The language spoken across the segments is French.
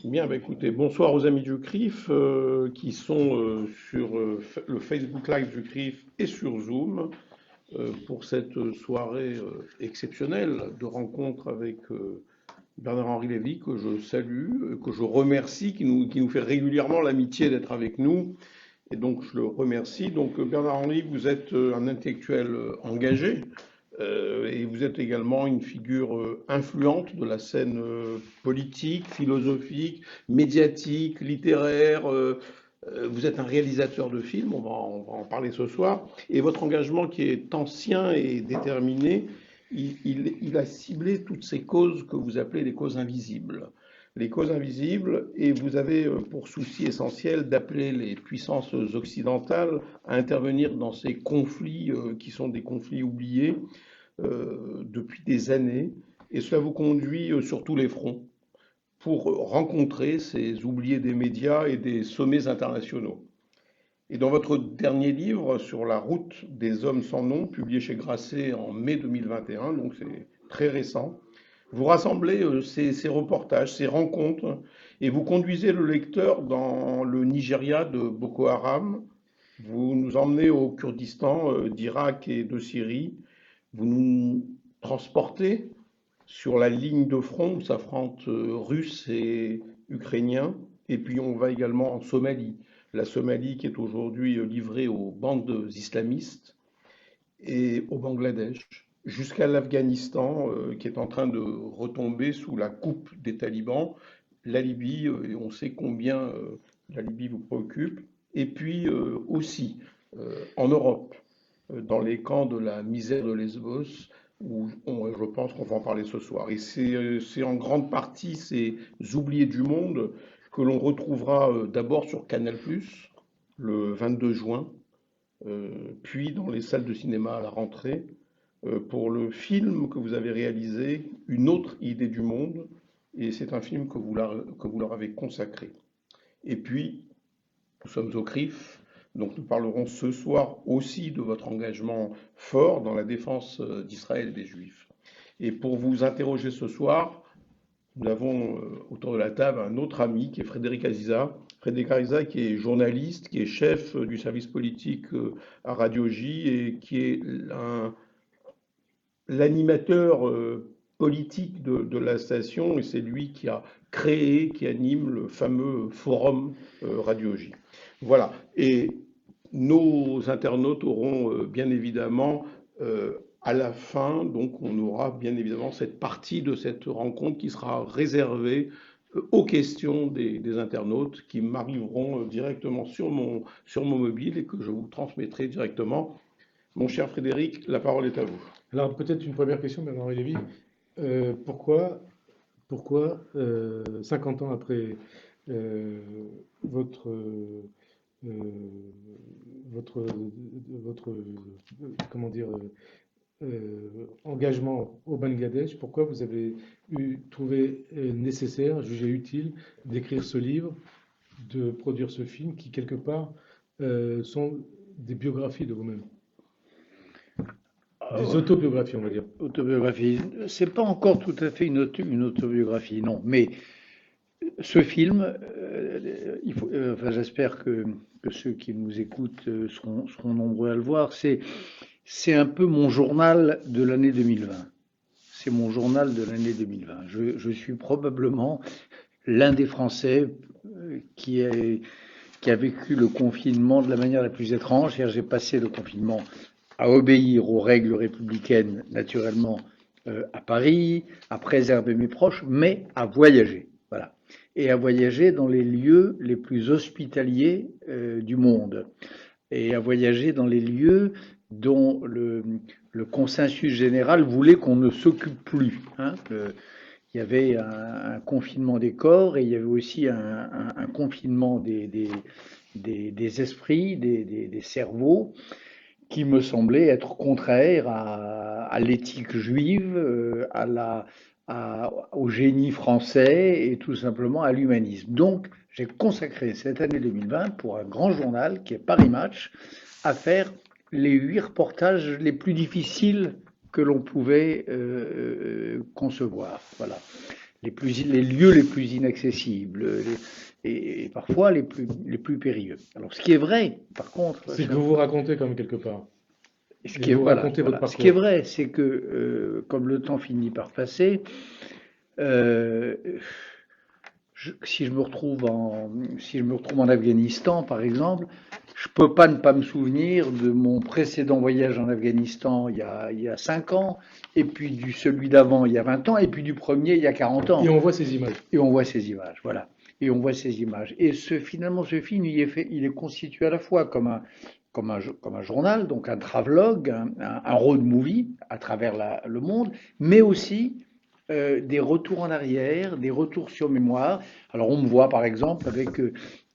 Bien, bah écoutez, bonsoir aux amis du CRIF qui sont sur le Facebook Live du CRIF et sur Zoom pour cette soirée exceptionnelle de rencontre avec Bernard-Henri Lévy que je salue, que je remercie, qui nous fait régulièrement l'amitié d'être avec nous. Et donc je le remercie. Donc Bernard-Henri, vous êtes un intellectuel engagé, et vous êtes également une figure influente de la scène politique, philosophique, médiatique, littéraire. Vous êtes un réalisateur de films, on va en parler ce soir. Et votre engagement qui est ancien et déterminé, il a ciblé toutes ces causes que vous appelez les causes invisibles. Les causes invisibles, et vous avez pour souci essentiel d'appeler les puissances occidentales à intervenir dans ces conflits qui sont des conflits oubliés depuis des années, et cela vous conduit sur tous les fronts pour rencontrer ces oubliés des médias et des sommets internationaux. Et dans votre dernier livre, Sur la route des hommes sans nom, publié chez Grasset en mai 2021, donc c'est très récent, vous rassemblez ces reportages, ces rencontres, et vous conduisez le lecteur dans le Nigeria de Boko Haram, vous nous emmenez au Kurdistan d'Irak et de Syrie, vous nous transportez sur la ligne de front où s'affrontent Russes et Ukrainiens, et puis on va également en Somalie. La Somalie qui est aujourd'hui livrée aux bandes islamistes et au Bangladesh, jusqu'à l'Afghanistan qui est en train de retomber sous la coupe des talibans, la Libye, et on sait combien la Libye vous préoccupe, et puis aussi en Europe, dans les camps de la misère de Lesbos, où je pense qu'on va en parler ce soir. Et c'est en grande partie ces oubliés du monde que l'on retrouvera d'abord sur Canal+, le 22 juin, puis dans les salles de cinéma à la rentrée, pour le film que vous avez réalisé, Une autre idée du monde, et c'est un film que vous leur avez consacré. Et puis, nous sommes au CRIF, donc nous parlerons ce soir aussi de votre engagement fort dans la défense d'Israël et des Juifs. Et pour vous interroger ce soir, nous avons autour de la table un autre ami qui est Frédéric Aziza. Frédéric Aziza qui est journaliste, qui est chef du service politique à Radio J et qui est l'animateur politique de la station, et c'est lui qui a créé, qui anime le fameux forum Radio J. Voilà. Et nos internautes auront bien évidemment à la fin, donc on aura bien évidemment cette partie de cette rencontre qui sera réservée aux questions des internautes qui m'arriveront directement sur mon mobile et que je vous transmettrai directement. Mon cher Frédéric, la parole est à vous. Alors peut-être une première question, Bernard Lévy. Pourquoi 50 ans après euh, votre, euh, votre, comment dire, engagement au Bangladesh, pourquoi vous avez trouvé nécessaire, jugé utile d'écrire ce livre, de produire ce film qui, quelque part, sont des biographies de vous-même, des autobiographies, on va dire. Autobiographie, c'est pas encore tout à fait une autobiographie, non. Mais ce film, enfin, j'espère que ceux qui nous écoutent seront nombreux à le voir. C'est un peu mon journal de l'année 2020. C'est mon journal de l'année 2020. Je suis probablement l'un des Français qui a vécu le confinement de la manière la plus étrange. C'est-à-dire, j'ai passé le confinement à obéir aux règles républicaines, naturellement, à Paris, à préserver mes proches, mais à voyager. Voilà. Et à voyager dans les lieux les plus hospitaliers du monde. Et à voyager dans les lieux dont le consensus général voulait qu'on ne s'occupe plus. Hein, il y avait un confinement des corps et il y avait aussi un confinement des esprits, des cerveaux, qui me semblait être contraire à l'éthique juive, au génie français et tout simplement à l'humanisme. Donc, j'ai consacré cette année 2020 pour un grand journal qui est Paris Match à faire les 8 reportages les plus difficiles que l'on pouvait concevoir. Voilà. les lieux les plus inaccessibles et parfois les plus périlleux. Alors, ce qui est vrai, par contre, C'est que vous vous racontez quand même quelque part. ce Et qui est, vous voilà, racontez votre voilà. Ce qui est parcours. vrai, c'est que comme le temps finit par passer, euh, si je me retrouve en Afghanistan, par exemple, je peux pas ne pas me souvenir de mon précédent voyage en Afghanistan il y a 5 ans, et puis du celui d'avant il y a 20 ans, et puis du premier il y a 40 Et ans. on voit ces images. Et on voit ces images, voilà. Et on voit ces images. Et finalement, ce film, il est constitué à la fois comme un journal, donc un travelogue, un road movie à travers le monde, mais aussi des retours en arrière, des retours sur mémoire. Alors on me voit par exemple avec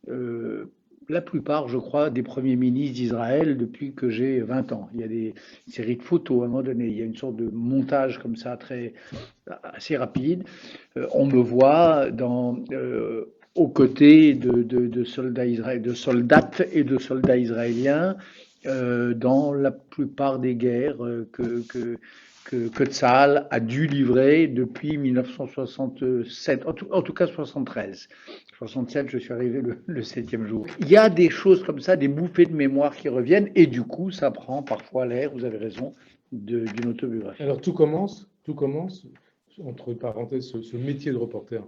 euh, la plupart, je crois, des premiers ministres d'Israël depuis que j'ai 20 ans. Il y a des séries de photos à un moment donné, il y a une sorte de montage comme ça assez rapide. On me voit aux côtés de soldats de soldates et de soldats israéliens dans la plupart des guerres que Tsahal a dû livrer depuis 1967, en tout cas 73. 67, je suis arrivé le 7e jour. Il y a des choses comme ça, des bouffées de mémoire qui reviennent, et du coup, ça prend parfois l'air, vous avez raison, d'une autobiographie. Alors tout commence, entre parenthèses, ce métier de reporter,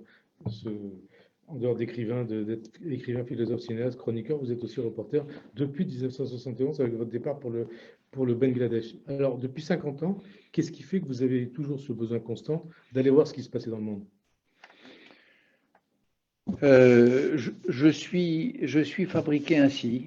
ce- en dehors d'écrivain, d'être écrivain, philosophe, cinéaste, chroniqueur, vous êtes aussi reporter depuis 1971 avec votre départ pour le Bangladesh. Alors depuis 50 ans, qu'est-ce qui fait que vous avez toujours ce besoin constant d'aller voir ce qui se passait dans le monde? Je suis fabriqué ainsi.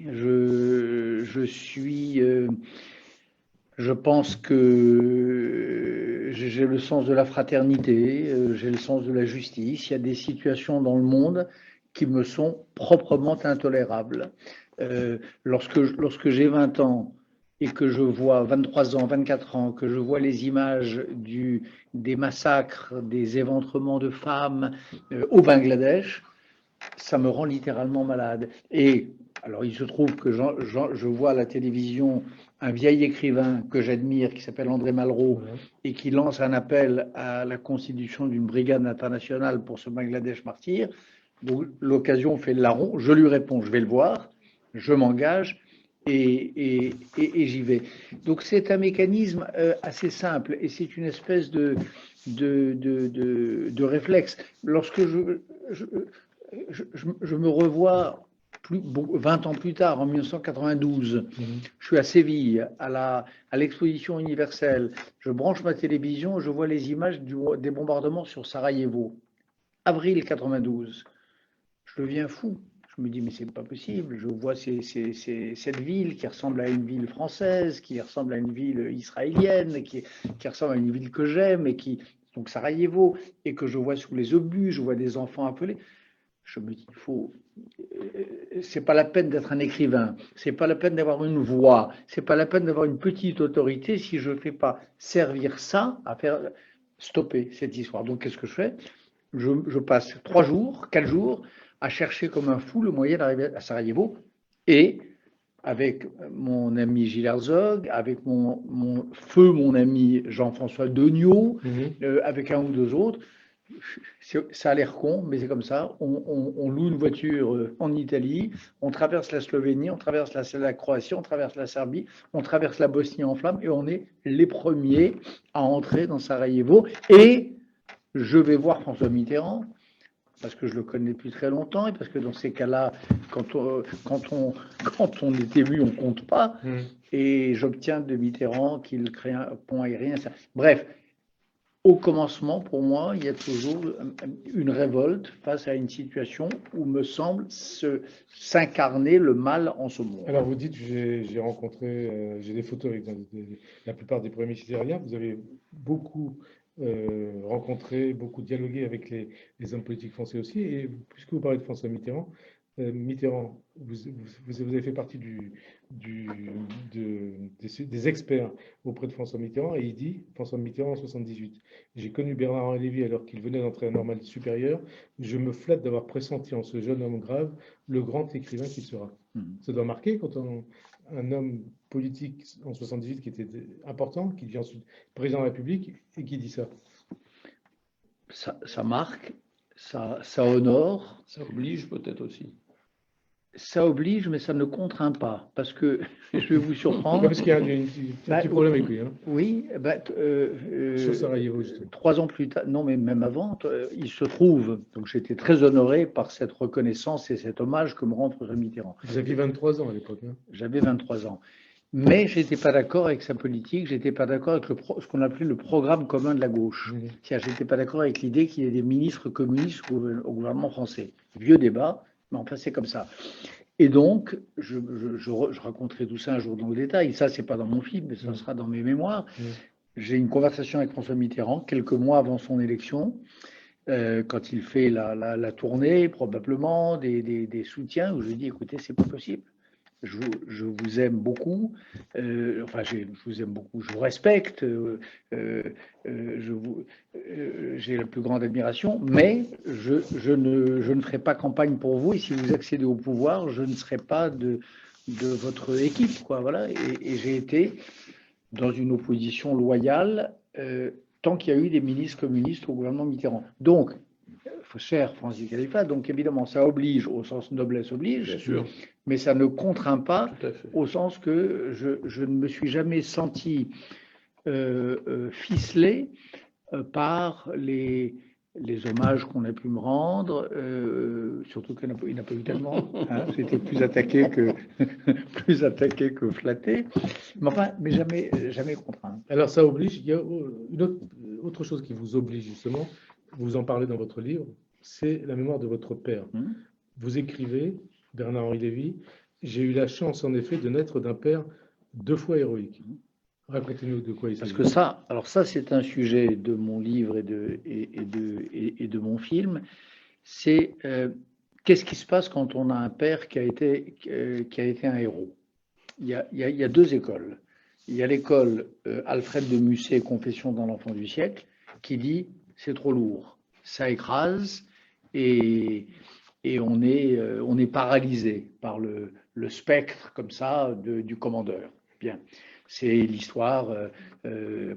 Je pense que j'ai le sens de la fraternité, j'ai le sens de la justice. Il y a des situations dans le monde qui me sont proprement intolérables. Lorsque j'ai 20 ans et que je vois 23 ans, 24 ans, que je vois les images des massacres, des éventrements de femmes au Bangladesh, ça me rend littéralement malade. Et alors, il se trouve que je vois à la télévision un vieil écrivain que j'admire qui s'appelle André Malraux Voilà. et qui lance un appel à la constitution d'une brigade internationale pour ce Bangladesh martyr. Donc, l'occasion fait le larron. Je lui réponds, je vais le voir, je m'engage et j'y vais. Donc, c'est un mécanisme assez simple et c'est une espèce de réflexe. Lorsque je me revois 20 ans plus tard, en 1992. Mhm. Je suis à Séville, à l'exposition universelle. Je branche ma télévision, je vois les images des bombardements sur Sarajevo. Avril 92. Je deviens fou. Je me dis, mais c'est pas possible. Je vois cette ville qui ressemble à une ville française, qui ressemble à une ville israélienne, qui ressemble à une ville que j'aime, donc Sarajevo, et que je vois sous les obus, je vois des enfants appelés. Je me dis, c'est pas la peine d'être un écrivain, c'est pas la peine d'avoir une voix, c'est pas la peine d'avoir une petite autorité si je ne fais pas servir ça à faire stopper cette histoire. Donc qu'est-ce que je fais? Je passe 3 jours, 4 jours à chercher comme un fou le moyen d'arriver à Sarajevo et avec mon ami Gilles Herzog, avec mon ami Jean-François Degnaud, Mhm. avec un ou deux autres, ça a l'air con, mais c'est comme ça. On loue une voiture en Italie, on traverse la Slovénie, on traverse la Croatie, on traverse la Serbie, on traverse la Bosnie en flammes et on est les premiers à entrer dans Sarajevo. Et je vais voir François Mitterrand parce que je le connais depuis très longtemps et parce que dans ces cas-là, quand on est élu, on compte pas. Mhm. Et j'obtiens de Mitterrand qu'il crée un pont aérien. Bref, au commencement, pour moi, il y a toujours une révolte face à une situation où me semble s'incarner le mal en ce monde. Alors vous dites, j'ai rencontré, j'ai des photos avec la plupart des premiers ministres israéliens. Vous avez beaucoup rencontré, beaucoup dialogué avec les hommes politiques français aussi. Et puisque vous parlez de François Mitterrand, Mitterrand, vous avez fait partie du, des experts auprès de François Mitterrand. Et il dit, François Mitterrand en 78, j'ai connu Bernard-Henri Lévy alors qu'il venait d'entrer à Normale supérieure. Je me flatte d'avoir pressenti en ce jeune homme grave le grand écrivain qu'il sera. Ça doit marquer quand un homme politique en 78 qui était important, qui devient ensuite président de la République et qui dit ça. ça marque, ça honore, Ça oblige peut-être aussi. ça oblige, mais ça ne contraint pas. Parce que, je vais vous Ouais, surprendre, parce qu'il y a un petit problème avec lui, hein, oui, sur Sarajevo, justement. 3 ans plus tard, non, mais même avant, il se trouve, donc j'étais très honoré par cette reconnaissance et cet hommage que me rend François Mitterrand. Vous aviez 23 ans à l'époque, hein. J'avais 23 ans. Mais je n'étais pas d'accord avec sa politique, je n'étais pas d'accord avec ce qu'on appelait le programme commun de la gauche. Mhm. C'est-à-dire, je n'étais pas d'accord avec l'idée qu'il y ait des ministres communistes au gouvernement français. Vieux débat, mais enfin c'est comme ça. Et donc, je raconterai tout ça un jour dans le détail. Ça, c'est pas dans mon film, mais ça sera dans mes mémoires. J'ai une conversation avec François Mitterrand quelques mois avant son élection, quand il fait la tournée, probablement, des soutiens, où je lui dis, écoutez, c'est pas possible. Je vous aime beaucoup, enfin je vous aime beaucoup, je vous respecte, j'ai la plus grande admiration, mais je ne ferai pas campagne pour vous, et si vous accédez au pouvoir, je ne serai pas de votre équipe, quoi, voilà. Et j'ai été dans une opposition loyale tant qu'il y a eu des ministres communistes au gouvernement Mitterrand. Donc, cher Francis Khalifa, donc évidemment, ça oblige, au sens noblesse oblige, Bien sûr, mais ça ne contraint pas, tout à fait. au sens que je ne me suis jamais senti ficelé par les hommages qu'on a pu me rendre, surtout qu'il n'a pas eu tellement, hein, j'étais plus attaqué que, plus attaqué que flatté, mais enfin, mais jamais contraint. Alors ça oblige, il y a une autre chose qui vous oblige justement, vous en parlez dans votre livre, c'est la mémoire de votre père. Vous écrivez, Bernard-Henri Lévy, j'ai eu la chance en effet de naître d'un père 2 fois héroïque. Racontez-nous de quoi il Parce s'agit. que ça, alors ça, c'est un sujet de mon livre et de mon film. C'est qu'est-ce qui se passe quand on a un père qui a été un héros. Il y a 2 écoles. Il y a l'école Alfred de Musset, Confession d'un enfant du siècle, qui dit c'est trop lourd, ça écrase et on est paralysé par le spectre comme ça du commandeur. Bien. C'est l'histoire,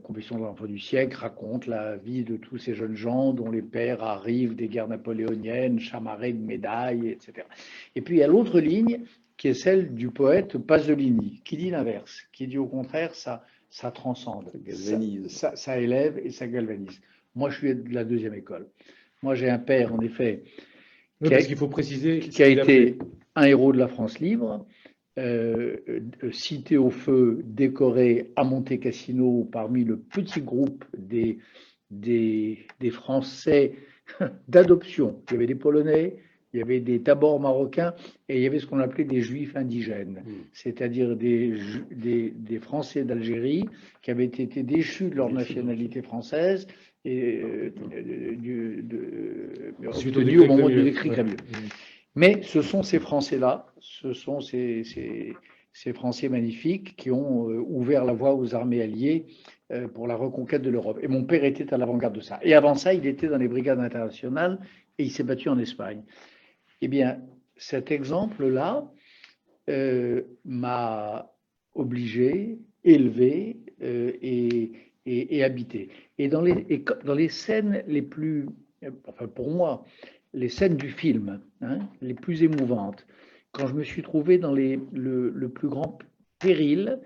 Confession de l'enfant du siècle raconte la vie de tous ces jeunes gens dont les pères arrivent des guerres napoléoniennes, chamarrés de médailles, etc. Et puis il y a l'autre ligne qui est celle du poète Pasolini, qui dit l'inverse, qui dit au contraire, ça transcende, ça élève et ça galvanise. Moi, je suis de la 2e école. Moi, j'ai un père, en effet, Oui, parce qu'il faut préciser qui a été un héros de la France libre, cité au feu, décoré à Monte Cassino parmi le petit groupe des Français d'adoption. Il y avait des Polonais, il y avait des Tabors marocains et il y avait ce qu'on appelait des Juifs indigènes, c'est-à-dire des Français d'Algérie qui avaient été déchus de leur nationalité française et obtenus au moment du décret Crémieux. Mais ce sont ces Français-là, ce sont ces Français magnifiques qui ont ouvert la voie aux armées alliées pour la reconquête de l'Europe. Et mon père était à l'avant-garde de ça. Et avant ça, il était dans les brigades internationales et il s'est battu en Espagne. Eh bien, cet exemple-là m'a obligé, élevé et habité. Et dans les scènes les plus, enfin pour moi, les scènes du film, hein, les plus émouvantes, quand je me suis trouvé dans le plus grand péril,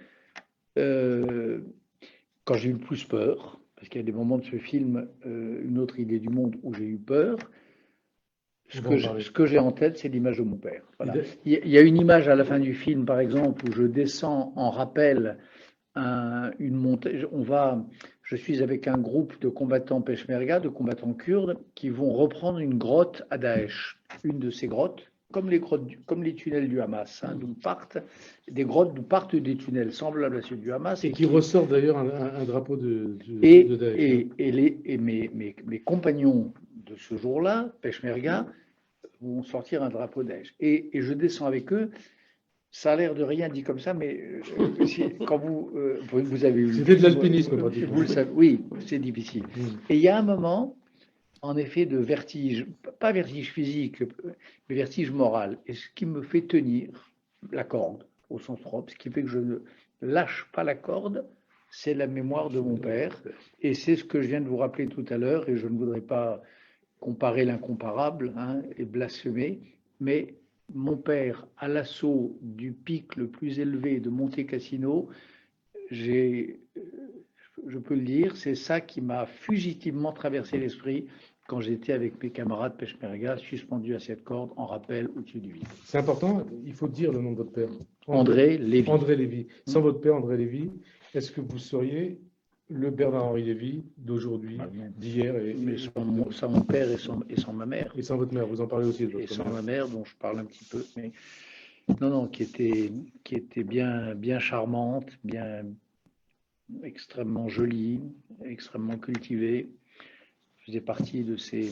quand j'ai eu le plus peur, parce qu'il y a des moments de ce film, Une autre idée du monde, où j'ai eu peur, ce que j'ai en tête, c'est l'image de mon père. Voilà. Il y a une image à la fin du film, par exemple, où je descends en rappel une montée. Je suis avec un groupe de combattants peshmerga, de combattants kurdes, qui vont reprendre une grotte à Daesh. Une de ces grottes, comme les tunnels du Hamas, hein, d'où partent des tunnels semblables à ceux du Hamas. Et qui ressort d'ailleurs un drapeau de Daesh. Et mes compagnons de ce jour-là, peshmerga, vont sortir un drapeau Daesh. Et je descends avec eux. Ça a l'air de rien dit comme ça, mais quand vous avez eu... C'était de l'alpinisme, pratiquement. Vous le savez, oui, c'est difficile. Et il y a un moment, en effet, de vertige, pas vertige physique, mais vertige moral. Et ce qui me fait tenir la corde, au sens propre, ce qui fait que je ne lâche pas la corde c'est la mémoire de mon père. Et c'est ce que je viens de vous rappeler tout à l'heure, et je ne voudrais pas comparer l'incomparable, hein, et blasphémer, mais mon père, à l'assaut du pic le plus élevé de Monte Cassino, j'ai, je peux le dire, c'est ça qui m'a fugitivement traversé l'esprit quand j'étais avec mes camarades peshmerga suspendus à cette corde en rappel au-dessus du vide. C'est important, il faut dire le nom de votre père. André Lévy. André Lévy. Sans votre père, André Lévy, est-ce que vous seriez le Bernard-Henri Lévy d'aujourd'hui, d'hier Mais sans mon père et sans ma mère. et sans votre mère, vous en parlez aussi de Et votre sans mère. ma mère, dont je parle un petit peu, mais non, qui était bien charmante, bien extrêmement jolie, extrêmement cultivée. Je faisais partie de ces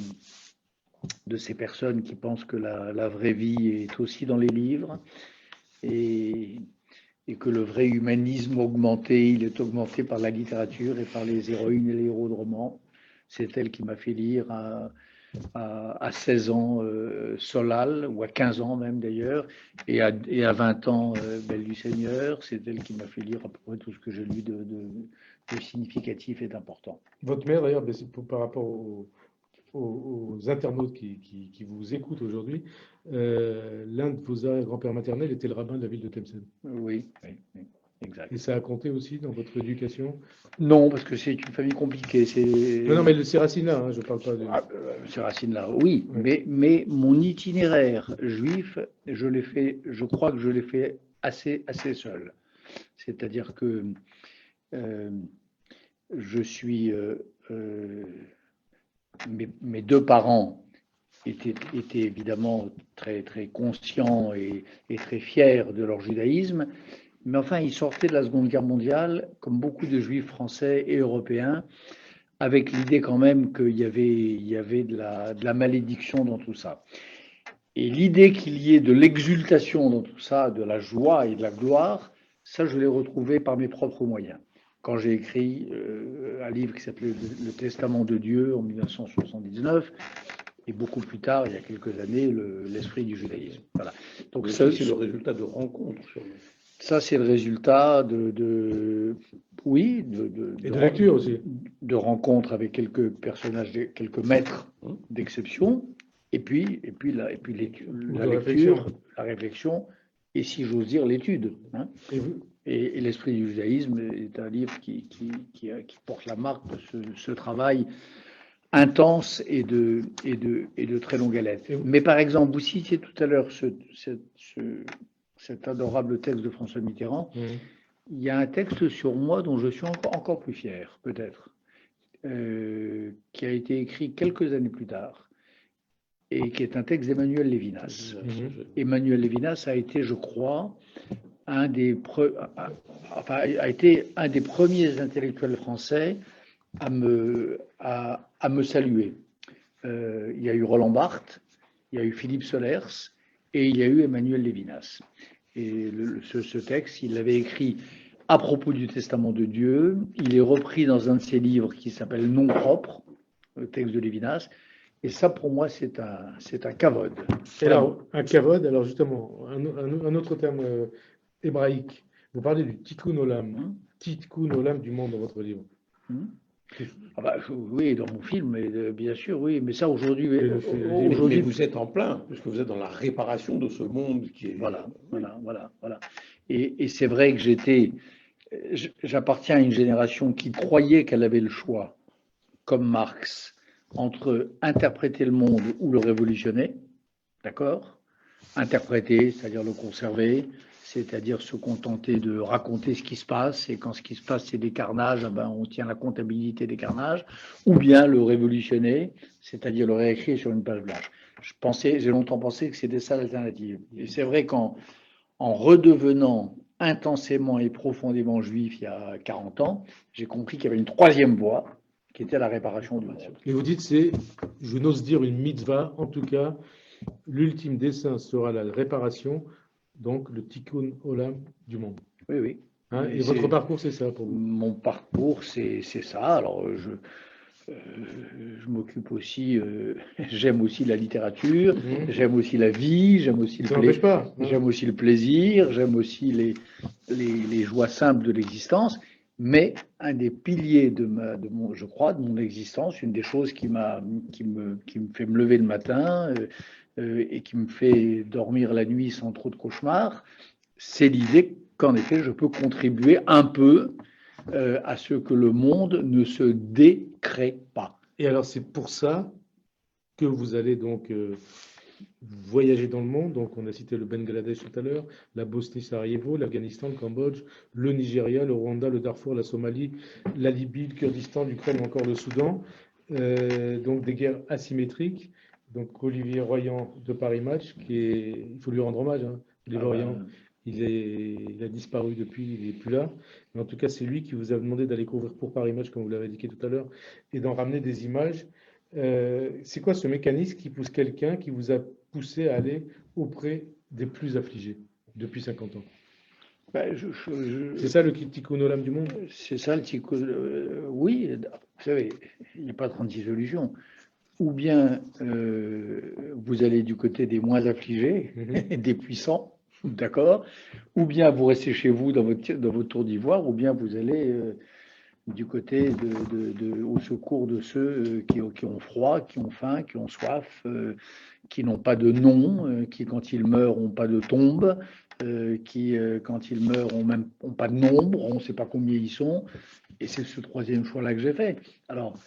personnes qui pensent que la vraie vie est aussi dans les livres et que le vrai humanisme augmenté, il est augmenté par la littérature et par les héroïnes et les héros de romans. C'est elle qui m'a fait lire à 16 ans Solal, ou à 15 ans même d'ailleurs, et à 20 ans Belle du Seigneur. C'est elle qui m'a fait lire à peu près tout ce que j'ai lu de significatif et d'important. Votre mère, d'ailleurs, ben, c'est par rapport aux internautes qui vous écoutent aujourd'hui, l'un de vos arrière-grands-pères maternels était le rabbin de la ville de Tlemcen. Oui, exact. Et ça a compté aussi dans votre éducation? Non, parce que c'est une famille compliquée. Non, mais ces racines-là, hein, je ne parle pas de... Ces racines-là, oui, Ouais. mais mon itinéraire juif, je crois que je l'ai fait assez seul. C'est-à-dire que je suis... mes deux parents étaient évidemment très conscients et très fiers de leur judaïsme, mais enfin, ils sortaient de la Seconde Guerre mondiale, comme beaucoup de juifs français et européens, avec l'idée quand même qu'il y avait de la malédiction dans tout ça. Et l'idée qu'il y ait de l'exultation dans tout ça, de la joie et de la gloire, ça, je l'ai retrouvé par mes propres moyens. Quand j'ai écrit un livre qui s'appelait Le Testament de Dieu en 1979, et beaucoup plus tard, il y a quelques années, l'esprit du judaïsme. Voilà. Donc ça, c'est le résultat de rencontres. Ça, c'est le résultat oui, et de lecture aussi. De rencontres avec quelques personnages, quelques maîtres d'exception, et puis la lecture, la réflexion, et si j'ose dire, l'étude. Hein. Et l'esprit du judaïsme est un livre qui porte la marque de ce travail intense et de très longue haleine. Mais par exemple, vous citiez tout à l'heure cet adorable texte de François Mitterrand. Il y a un texte sur moi dont je suis encore plus fier, peut-être, qui a été écrit quelques années plus tard, et qui est un texte d'Emmanuel Lévinas. Emmanuel Lévinas a été, je crois, a été un des premiers intellectuels français à me saluer. Il y a eu Roland Barthes, il y a eu Philippe Solers et il y a eu Emmanuel Lévinas. Et ce texte, il l'avait écrit à propos du Testament de Dieu. Il est repris dans un de ses livres qui s'appelle Nom propre, le texte de Lévinas. Et ça, pour moi, c'est un kavod. Alors, un kavod, alors justement, un autre terme hébraïque. Vous parlez du tikkun olam, tikkun olam du monde dans votre livre. Ah bah, oui, dans mon film, bien sûr, oui. Mais ça, aujourd'hui, mais vous êtes en plein, puisque vous êtes dans la réparation de ce monde qui est... Voilà. Et c'est vrai que j'appartiens à une génération qui croyait qu'elle avait le choix, comme Marx, entre interpréter le monde ou le révolutionner, d'accord? Interpréter, c'est-à-dire le conserver, c'est-à-dire se contenter de raconter ce qui se passe, et quand ce qui se passe, c'est des carnages, on tient la comptabilité des carnages, ou bien le révolutionner, c'est-à-dire le réécrire sur une page blanche. J'ai longtemps pensé que c'était ça l'alternative. Et c'est vrai qu'en redevenant intensément et profondément juif il y a 40 ans, j'ai compris qu'il y avait une troisième voie, qui était la réparation du monde. Et vous dites, je n'ose dire une mitzvah, en tout cas, l'ultime dessein sera la réparation, donc le tikkun olam du monde. Oui. Hein, et votre parcours, c'est ça pour vous? Mon parcours, c'est ça. Alors, je m'occupe aussi, j'aime aussi la littérature, j'aime aussi la vie, j'aime aussi le plaisir, j'aime aussi les joies simples de l'existence. mais un des piliers je crois, de mon existence, une des choses qui me fait me lever le matin et qui me fait dormir la nuit sans trop de cauchemars, c'est l'idée qu'en effet, je peux contribuer un peu à ce que le monde ne se décrée pas. Et alors, c'est pour ça que vous allez donc voyager dans le monde. Donc, on a cité le Bangladesh tout à l'heure, la Bosnie, Sarajevo, l'Afghanistan, le Cambodge, le Nigeria, le Rwanda, le Darfour, la Somalie, la Libye, le Kurdistan, l'Ukraine ou encore le Soudan. Donc, des guerres asymétriques. Donc, Olivier Royan de Paris Match, il faut lui rendre hommage, hein. Olivier Royan, il a disparu depuis, il n'est plus là. Mais en tout cas, c'est lui qui vous a demandé d'aller couvrir pour Paris Match, comme vous l'avez indiqué tout à l'heure, et d'en ramener des images. C'est quoi ce mécanisme qui pousse quelqu'un, qui vous a poussé à aller auprès des plus affligés depuis 50 ans? Ben, C'est ça le tikkun olam du monde? C'est ça le tikkun. Oui, vous savez, il n'y a pas 36 solutions. Ou bien vous allez du côté des moins affligés, des puissants, d'accord? Ou bien vous restez chez vous dans votre tour d'ivoire, ou bien vous allez du côté au secours de ceux qui ont froid, qui ont faim, qui ont soif, qui n'ont pas de nom, qui quand ils meurent n'ont pas de tombe, qui quand ils meurent ont pas de nombre, on ne sait pas combien ils sont. Et c'est ce troisième choix-là que j'ai fait. Alors,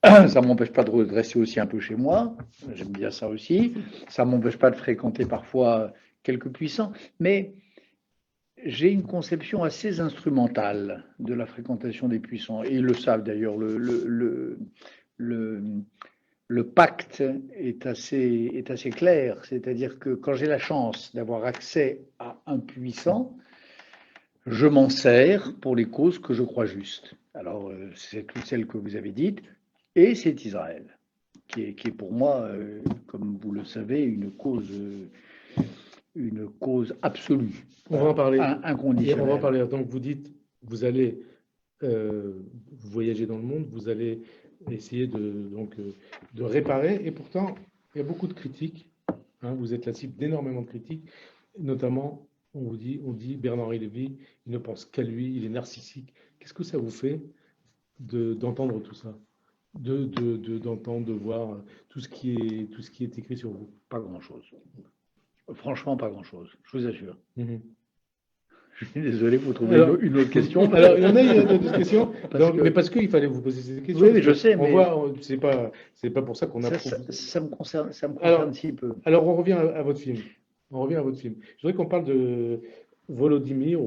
ça ne m'empêche pas de redresser aussi un peu chez moi, j'aime bien ça aussi. Ça ne m'empêche pas de fréquenter parfois quelques puissants, mais j'ai une conception assez instrumentale de la fréquentation des puissants, et ils le savent d'ailleurs. Le pacte est assez clair, c'est-à-dire que quand j'ai la chance d'avoir accès à un puissant, je m'en sers pour les causes que je crois justes. Alors, c'est toutes celles que vous avez dites, et c'est Israël, qui est pour moi, comme vous le savez, une cause absolue. On va en parler. Inconditionnelle. On va en parler. Donc, vous dites, vous allez voyager dans le monde, vous allez essayer de réparer, et pourtant, il y a beaucoup de critiques. Hein, vous êtes la cible d'énormément de critiques, notamment, on dit Bernard-Henri Lévy, il ne pense qu'à lui, il est narcissique. Qu'est-ce que ça vous fait d'entendre tout ça? D'entendre, de voir tout ce qui est écrit sur vous? Pas grand-chose. Franchement, pas grand-chose, je vous assure. Je suis désolé, vous trouvez une autre question? Alors, il y en a d'autres questions, mais parce qu'il fallait vous poser ces questions. Oui, je sais, mais c'est pas pour ça qu'on a. Ça me concerne si peu. Alors, on revient à votre film. Je voudrais qu'on parle de Vladimir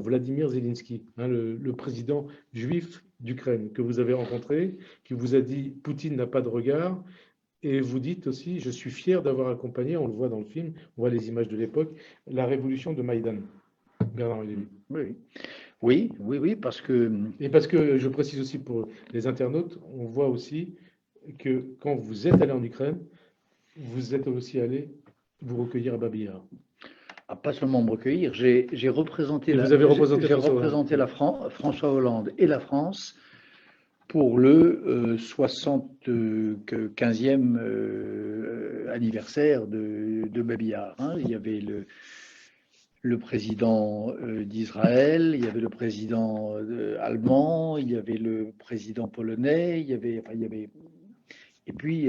Zelensky, hein, le président juif d'Ukraine que vous avez rencontré, qui vous a dit Poutine n'a pas de regard. Et vous dites aussi, je suis fier d'avoir accompagné, on le voit dans le film, on voit les images de l'époque, la révolution de Maïdan. Bernard Lévy. Oui, parce que... Et parce que, je précise aussi pour les internautes, on voit aussi que quand vous êtes allé en Ukraine, vous êtes aussi allé vous recueillir à Babi Yar. Ah, pas seulement me recueillir, j'ai représenté, François Hollande et la France pour le 75e anniversaire de Babi Yar. Hein. Il y avait le président d'Israël, il y avait le président allemand, il y avait le président polonais, il y avait et puis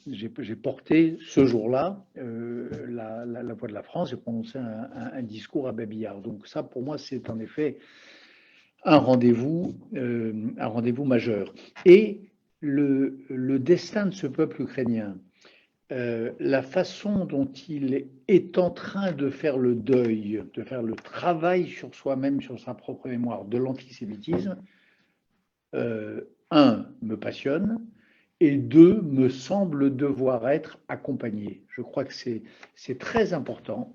j'ai porté ce jour-là la voix de la France, j'ai prononcé un discours à Babi Yar. Donc ça, pour moi, c'est en effet un rendez-vous majeur. Et le destin de ce peuple ukrainien, la façon dont il est en train de faire le deuil, de faire le travail sur soi-même, sur sa propre mémoire, de l'antisémitisme, me passionne, et deux, me semble devoir être accompagné. Je crois que c'est très important.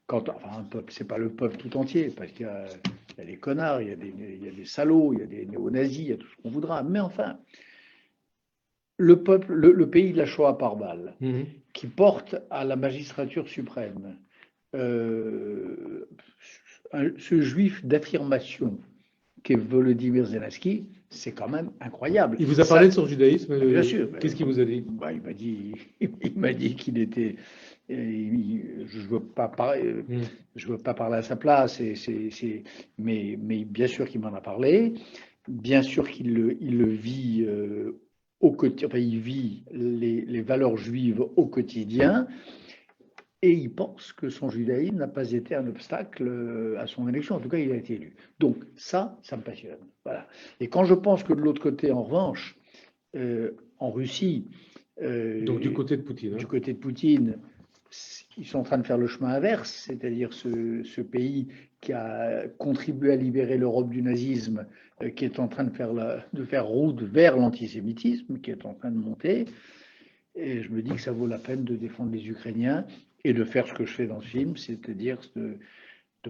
Un peuple, c'est pas le peuple tout entier, parce qu'il y a des connards, il y a des salauds, il y a des néo-nazis, il y a tout ce qu'on voudra. Mais enfin, le peuple, le pays de la Shoah par balle, qui porte à la magistrature suprême ce juif d'affirmation qu'est Volodymyr Zelensky, c'est quand même incroyable. Il vous a parlé de son judaïsme? Bien sûr. Qu'est-ce qu'il vous a dit? Il m'a dit qu'il était je veux pas parler, je veux pas parler à sa place, mais bien sûr qu'il m'en a parlé, bien sûr il le vit au quotidien, enfin, il vit les valeurs juives au quotidien, et il pense que son judaïsme n'a pas été un obstacle à son élection. En tout cas, il a été élu. Donc ça me passionne. Voilà. Et quand je pense que de l'autre côté, en revanche, en Russie, Donc du euh, côté de Poutine, du hein. côté de Poutine, ils sont en train de faire le chemin inverse, c'est-à-dire ce pays qui a contribué à libérer l'Europe du nazisme, qui est en train de faire route vers l'antisémitisme, qui est en train de monter. Et je me dis que ça vaut la peine de défendre les Ukrainiens et de faire ce que je fais dans le film, c'est-à-dire de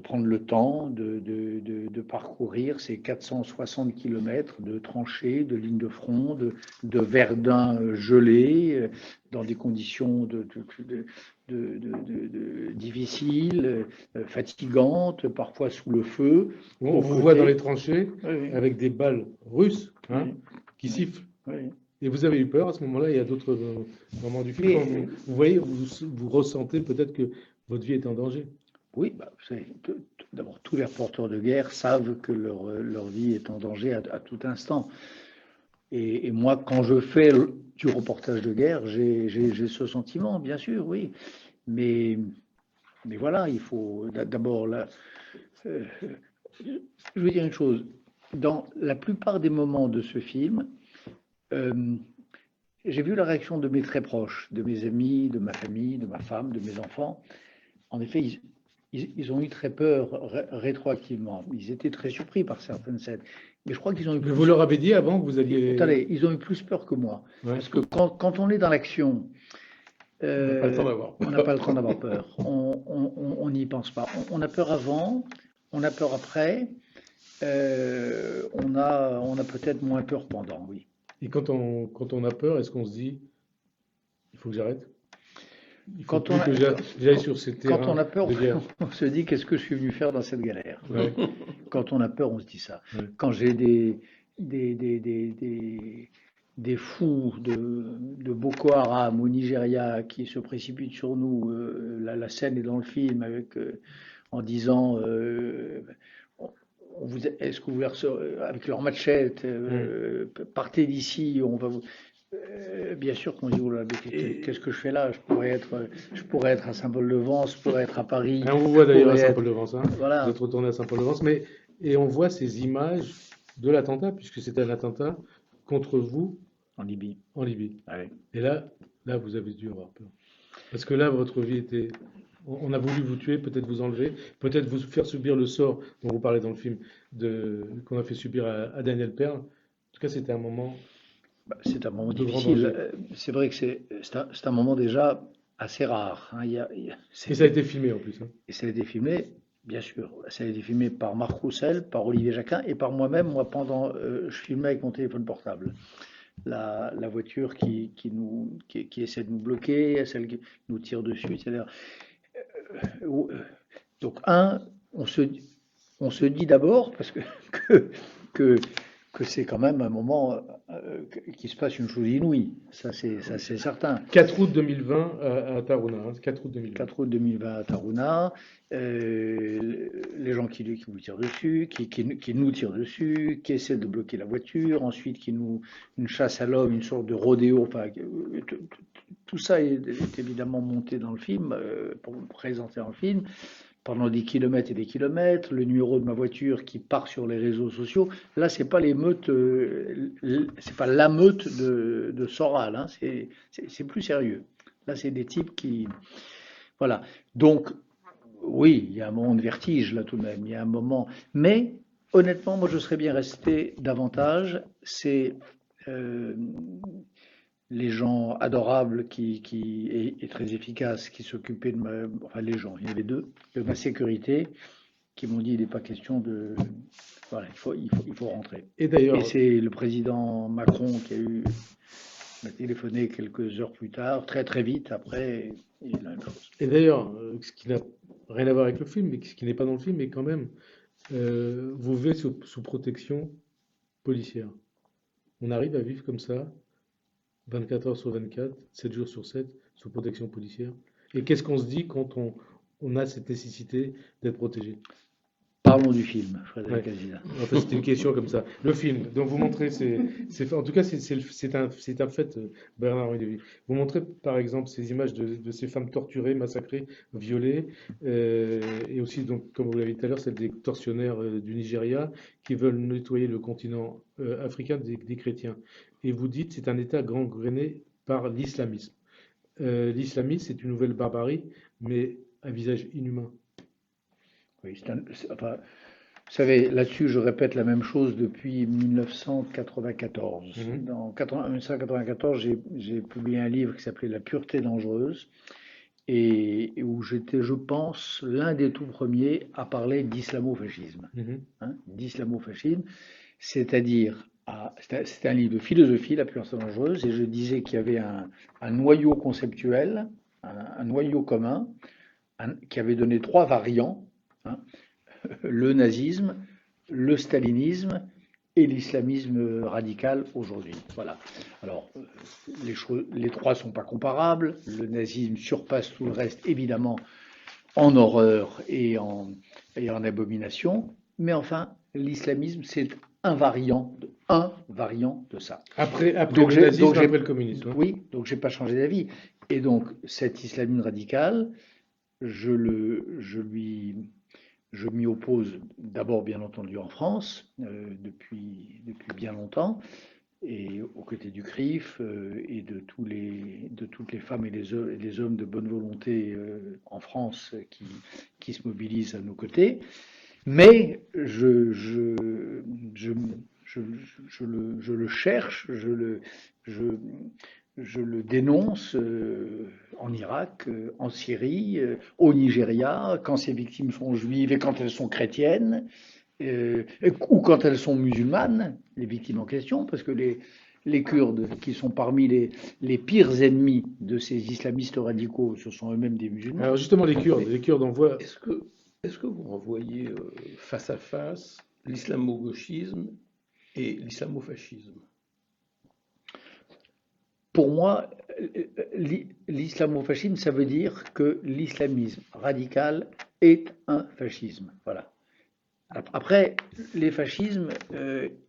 prendre le temps de parcourir ces 460 kilomètres de tranchées, de lignes de front, de Verdun gelé, dans des conditions difficiles, fatigantes, parfois sous le feu. On aux vous voit dans côtés. les tranchées Oui, avec des balles russes, hein, oui, qui oui, sifflent. oui. Et vous avez eu peur à ce moment-là. Il y a d'autres moments du film Mais quand vous voyez, vous ressentez peut-être que votre vie est en danger. oui, bah, vous savez, d'abord, tous les reporters de guerre savent que leur vie est en danger à tout instant. Et moi, quand je fais du reportage de guerre, j'ai ce sentiment, bien sûr, oui. Mais, mais voilà, il faut d'abord, euh, je veux dire une chose. Dans la plupart des moments de ce film, euh, j'ai vu la réaction de mes très proches, de mes amis, de ma famille, de ma femme, de mes enfants. En effet, ils ont eu très peur rétroactivement. Ils étaient très surpris par certaines scènes. Mais je crois qu'ils ont eu Mais vous plus. leur avez dit avant que vous alliez. Attendez, ils ont eu plus peur que moi. Ouais. Parce que quand on est dans l'action, On n'a pas le temps d'avoir on n'a pas peur. le temps d'avoir peur. On n'y pense pas. On a peur avant, on a peur après, on a peut-être moins peur pendant, oui. Et quand on a peur, est-ce qu'on se dit, il faut que j'arrête? Il faut Quand on plus a, que j'aille sur ces quand on terrains a peur, de guerre. on se dit qu'est-ce que je suis venu faire dans cette galère. Ouais, Quand on a peur, on se dit ça. ouais. Quand j'ai des, des, des, des, des fous de Boko Haram au Nigeria qui se précipitent sur nous, la scène est dans le film avec, en disant est-ce que vous voulez avec leur machette, partez d'ici, on va vous. Bien sûr qu'on dit, oh là, mais qu'est-ce que je fais là? Je pourrais être à Saint-Paul-de-Vence, je pourrais être à Paris, Hein, on vous je voit d'ailleurs à pourrais être. Saint-Paul-de-Vence, hein. Vous Voilà, êtes retourné à Saint-Paul-de-Vence, et on voit ces images de l'attentat, puisque c'est un attentat contre vous en Libye. en Libye. Ouais. Et là, vous avez dû avoir peur. Parce que là, votre vie était. On a voulu vous tuer, peut-être vous enlever, peut-être vous faire subir le sort dont vous parlez dans le film, qu'on a fait subir à Daniel Perle. En tout cas, c'était un moment Bah, c'est un moment de grand difficile. danger. C'est vrai que c'est un moment déjà assez rare, hein. Et ça a été filmé en plus, hein. Et ça a été filmé, bien sûr. Ça a été filmé par Marc Roussel, par Olivier Jacquin et par moi-même. Moi, je filmais avec mon téléphone portable la voiture qui essaie de nous bloquer, celle qui nous tire dessus, etc. Donc, on se, on se dit d'abord, parce que, que, que c'est quand même un moment qu'il se passe une chose inouïe, ça c'est certain. 4 août 2020 à Taruna, hein, 4 août 2020. 4 août 2020 à Taruna, les gens qui vous tirent dessus, qui nous tirent dessus, qui essaient de bloquer la voiture, ensuite une chasse à l'homme, une sorte de rodéo, enfin, tout ça est évidemment monté dans le film, pour présenter dans le film, pendant des kilomètres et des kilomètres, le numéro de ma voiture qui part sur les réseaux sociaux. Là, c'est pas l'émeute, c'est pas la meute de Soral, hein, c'est plus sérieux. Là, c'est des types qui, voilà. Donc, oui, il y a un moment de vertige là tout de même. Il y a un moment, mais honnêtement, moi, je serais bien resté davantage. C'est les gens adorables et très efficaces qui s'occupaient enfin les gens, il y avait deux, de ma sécurité, qui m'ont dit il n'est pas question de, voilà, il faut rentrer. Et d'ailleurs, Et c'est le président Macron m'a téléphoné quelques heures plus tard, très très vite après, et la même chose. et d'ailleurs, ce qui n'a rien à voir avec le film, mais ce qui n'est pas dans le film, mais quand même, vous vivez sous protection policière. On arrive à vivre comme ça, 24 heures sur 24, 7 jours sur 7, sous protection policière. Et qu'est-ce qu'on se dit quand on a cette nécessité d'être protégé? Parlons du film, Ouais. Frédéric Azida. Enfin, c'était une question comme ça. Le film, donc vous montrez, en tout cas, c'est un fait, Bernard-Henri Lévy. Vous montrez, par exemple, ces images de ces femmes torturées, massacrées, violées, et aussi, donc, comme vous l'avez dit tout à l'heure, celle des tortionnaires du Nigeria qui veulent nettoyer le continent africain des chrétiens. Et vous dites, c'est un État gangréné par l'islamisme. L'islamisme, c'est une nouvelle barbarie, mais à visage inhumain. Oui, enfin, vous savez, là-dessus, je répète la même chose depuis 1994. Mhm. En 1994, j'ai publié un livre qui s'appelait La pureté dangereuse et où j'étais, je pense, l'un des tout premiers à parler d'islamo-fascisme. Mhm. Hein, d'islamo-fascisme, c'est-à-dire, c'était un livre de philosophie, La pureté dangereuse, et je disais qu'il y avait un noyau conceptuel, un noyau commun, qui avait donné trois variants, hein, le nazisme, le stalinisme et l'islamisme radical aujourd'hui. Voilà. Alors, les trois ne sont pas comparables. Le nazisme surpasse tout le reste, évidemment, en horreur et en abomination. Mais enfin, l'islamisme, c'est un variant de ça. Après Donc, le nazisme, après le communisme. Hein. oui, donc j'ai pas changé d'avis. Et donc, cet islamisme radical, je m'y oppose d'abord, bien entendu, en France, depuis bien longtemps, et aux côtés du CRIF et de toutes les femmes et les hommes de bonne volonté en France qui se mobilisent à nos côtés. Mais je le cherche, je le dénonce en Irak, en Syrie, au Nigeria, quand ces victimes sont juives et quand elles sont chrétiennes, ou quand elles sont musulmanes, les victimes en question, parce que les Kurdes, qui sont parmi les pires ennemis de ces islamistes radicaux, ce sont eux-mêmes des musulmans. Alors justement, les Kurdes, on voit. Est-ce que vous renvoyez face à face l'islamo-gauchisme et l'islamo-fascisme? Pour moi, l'islamo-fascisme, ça veut dire que l'islamisme radical est un fascisme. Voilà. Après, les fascismes,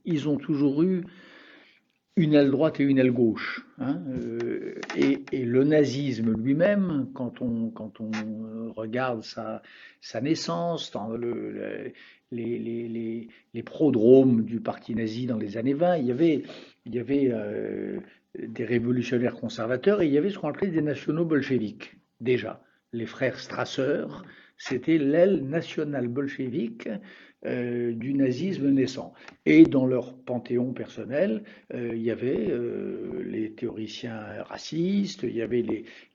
ils ont toujours eu une aile droite et une aile gauche. Hein, et le nazisme lui-même, quand on regarde sa naissance, dans les prodromes du parti nazi dans les années 20, il y avait des révolutionnaires conservateurs et il y avait ce qu'on appelait des nationaux bolcheviques. Déjà, les frères Strasser, c'était l'aile nationale bolchevique du nazisme naissant. Et dans leur panthéon personnel, il y avait les théoriciens racistes, il y avait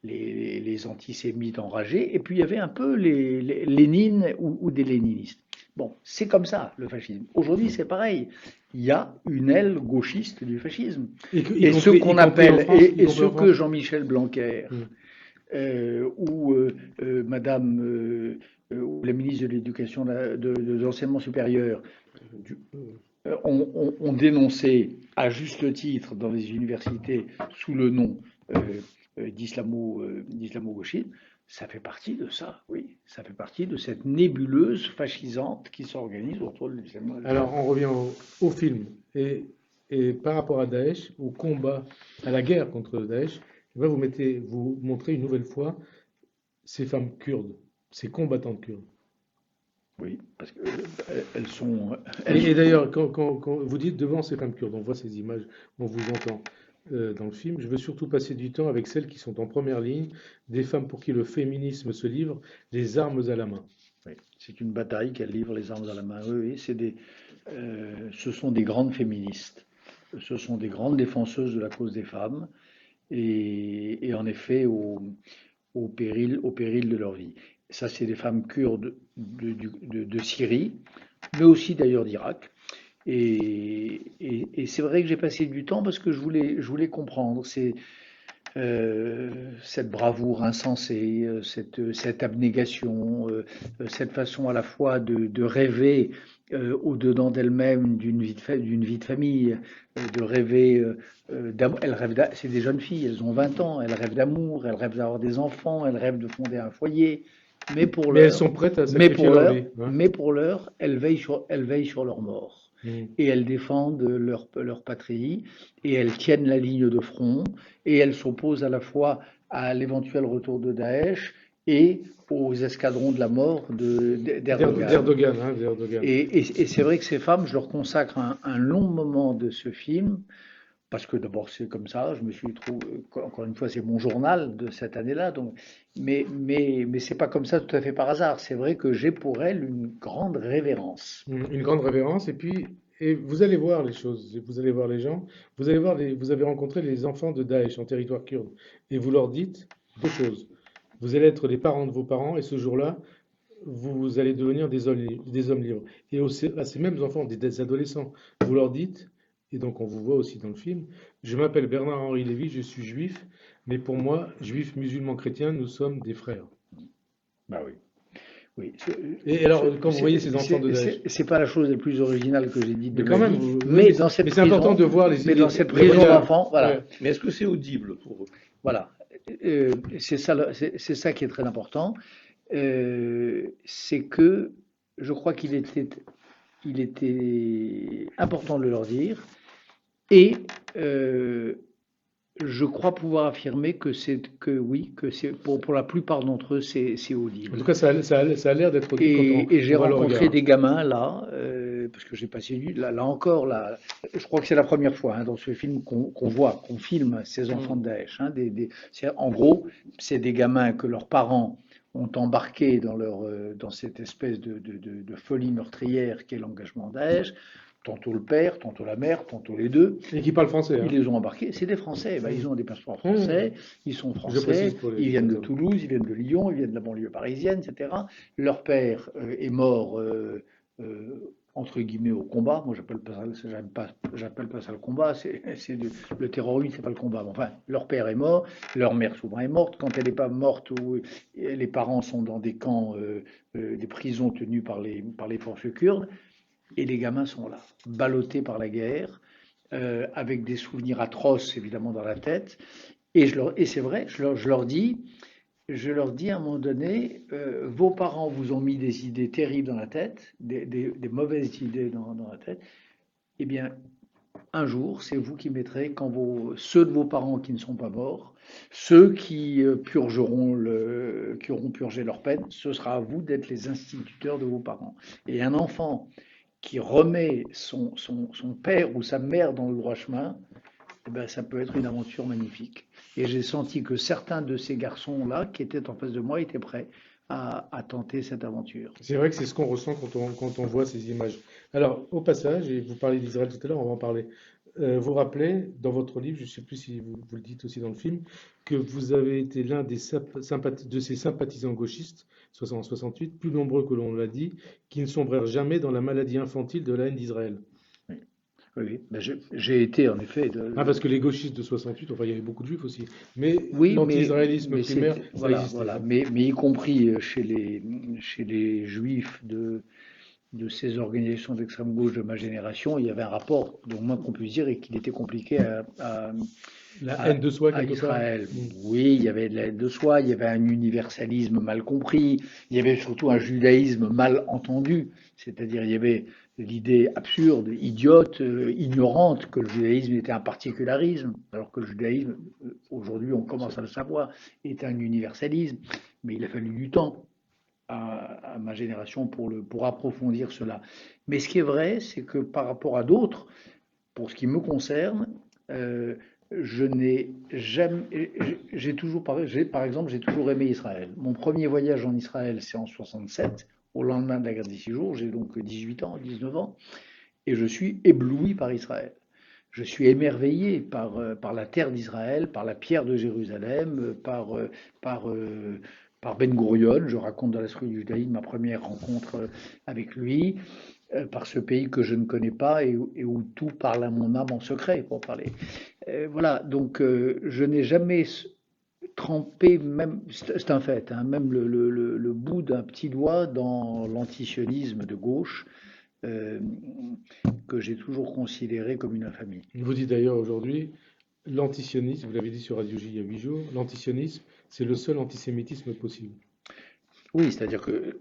les antisémites enragés, et puis il y avait un peu les Lénine ou des léninistes. Bon, c'est comme ça le fascisme. Aujourd'hui, c'est pareil. Il y a une aile gauchiste du fascisme. Et ce qu'on appelle, et ce que Jean-Michel Blanquer ou Madame ou la ministre de l'Éducation, de l'enseignement supérieur, ont dénoncé à juste titre dans les universités sous le nom d'islamo-gauchisme, ça fait partie de ça, oui. Ça fait partie de cette nébuleuse fascisante qui s'organise autour de l'islamo. Alors, on revient au film. Et par rapport à Daesh, au combat, à la guerre contre Daesh, vous montrez une nouvelle fois ces femmes kurdes, ces combattantes kurdes. Oui, parce qu'elles sont. Et d'ailleurs, quand vous dites devant ces femmes kurdes, on voit ces images, on vous entend dans le film. Je veux surtout passer du temps avec celles qui sont en première ligne, des femmes pour qui le féminisme se livre, les armes à la main. Oui, c'est une bataille qu'elles livrent les armes à la main. Oui, ce sont des grandes féministes. Ce sont des grandes défenseuses de la cause des femmes. Et en effet, au péril de leur vie. Ça, c'est des femmes kurdes de Syrie, mais aussi d'ailleurs d'Irak. Et c'est vrai que j'ai passé du temps parce que je voulais comprendre. cette bravoure insensée, cette abnégation, cette façon à la fois de rêver au-dedans d'elle-même d'une vie de famille, de rêver d'amour. C'est des jeunes filles, elles ont 20 ans, elles rêvent d'amour, elles rêvent d'avoir des enfants, elles rêvent de fonder un foyer, mais pour Mais elles l'heure, sont prêtes à mais sacrifier pour leur l'heure, vie. Hein. mais pour l'heure, elles veillent sur leur mort. Mm. Et elles défendent leur patrie, et elles tiennent la ligne de front, et elles s'opposent à la fois à l'éventuel retour de Daesh et aux escadrons de la mort d'Erdogan. D'Erdogan. Et c'est vrai que ces femmes, je leur consacre un long moment de ce film, parce que d'abord c'est comme ça, je me suis trouvé, encore une fois c'est mon journal de cette année-là, donc, mais c'est pas comme ça tout à fait par hasard, c'est vrai que j'ai pour elles une grande révérence. Une grande révérence. Et puis, et vous allez voir les choses, vous allez voir les gens, vous avez rencontré les enfants de Daesh en territoire kurde, et vous leur dites deux choses. Vous allez être les parents de vos parents, et ce jour-là, vous allez devenir des hommes libres. Et à ces mêmes enfants, des adolescents, vous leur dites, et donc on vous voit aussi dans le film, je m'appelle Bernard-Henri Lévy, je suis juif, mais pour moi, juifs, musulmans, chrétiens, nous sommes des frères. Bah oui. Oui. Et alors, quand vous voyez ces enfants de Daesh, c'est pas la chose la plus originale que j'ai dite de mais quand ma même, vie, mais dans cette mais c'est important de voir mais dans cette les prison regards. d'enfants, voilà. Ouais. Mais est-ce que c'est audible pour eux? Voilà. C'est ça, c'est ça qui est très important. C'est que je crois il était important de leur dire. Et je crois pouvoir affirmer que c'est pour la plupart d'entre eux, c'est En audible. tout cas, ça a l'air d'être audible quand Et j'ai on voit le rencontré regard. des gamins là, parce que j'ai passé là encore, là, je crois que c'est la première fois hein, dans ce film qu'on filme ces enfants de Daesh. Hein, en gros, c'est des gamins que leurs parents ont embarqués dans cette espèce de folie meurtrière qu'est l'engagement Daesh. Tantôt le père, tantôt la mère, tantôt les deux. Et qui parle français. Ils Hein. les ont embarqués, c'est des Français, ben, ils ont des passeports français, ils sont Je français, précise pour les ils viennent de auditeurs. Toulouse, ils viennent de Lyon, ils viennent de la banlieue parisienne, etc. Leur père est mort, entre guillemets, au combat. Moi, j'appelle pas ça le combat, le terrorisme, c'est pas le combat. Mais enfin, leur père est mort, leur mère souvent est morte. Quand elle n'est pas morte, les parents sont dans des camps, des prisons tenues par les forces kurdes. Et les gamins sont là, ballottés par la guerre, avec des souvenirs atroces évidemment dans la tête. Et c'est vrai, je leur dis à un moment donné, vos parents vous ont mis des idées terribles dans la tête, des mauvaises idées dans la tête. Eh bien, un jour, c'est vous qui mettrez, ceux de vos parents qui ne sont pas morts, ceux qui qui auront purgé leur peine, ce sera à vous d'être les instituteurs de vos parents. Et un enfant qui remet son père ou sa mère dans le droit chemin, eh ben, ça peut être une aventure magnifique. Et j'ai senti que certains de ces garçons-là, qui étaient en face de moi, étaient prêts à tenter cette aventure. C'est vrai que c'est ce qu'on ressent quand on voit ces images. Alors, au passage, et vous parlez d'Israël tout à l'heure, on va en parler. Vous rappelez, dans votre livre, je ne sais plus si vous le dites aussi dans le film, que vous avez été l'un de ces sympathisants gauchistes, en 68, plus nombreux que l'on l'a dit, qui ne sombrèrent jamais dans la maladie infantile de la haine d'Israël. Oui, ben j'ai été en effet. Parce que les gauchistes de 68, enfin il y avait beaucoup de juifs aussi, mais oui, l'anti-israélisme primaire, ça voilà, existait. Voilà. Mais y compris chez les juifs de ces organisations d'extrême gauche de ma génération, il y avait un rapport, donc moins qu'on puisse dire, et qu'il était compliqué la haine de soi, à quelque Israël. part. Oui, il y avait de la haine de soi, il y avait un universalisme mal compris, il y avait surtout un judaïsme mal entendu, c'est-à-dire il y avait l'idée absurde, idiote, ignorante que le judaïsme était un particularisme, alors que le judaïsme, aujourd'hui on commence à le savoir, est un universalisme, mais il a fallu du temps à ma génération pour approfondir cela. Mais ce qui est vrai, c'est que par rapport à d'autres, pour ce qui me concerne, je n'ai jamais, par exemple, j'ai toujours aimé Israël. Mon premier voyage en Israël, c'est en 67, au lendemain de la guerre des 6 jours. J'ai donc 18 ans, 19 ans, et je suis ébloui par Israël. Je suis émerveillé par la terre d'Israël, par la pierre de Jérusalem, par Ben Gurion. Je raconte dans l'Esprit du judaïsme ma première rencontre avec lui. par ce pays que je ne connais pas et où tout parle à mon âme en secret, pour parler. Voilà, donc je n'ai jamais trempé, même, c'est un fait, hein, même le bout d'un petit doigt dans l'antisionisme de gauche, euh, que j'ai toujours considéré comme une infamie. Vous dites d'ailleurs aujourd'hui, l'antisionisme, vous l'avez dit sur Radio J il y a 8 jours, l'antisionisme, c'est le seul antisémitisme possible. Oui, c'est-à-dire que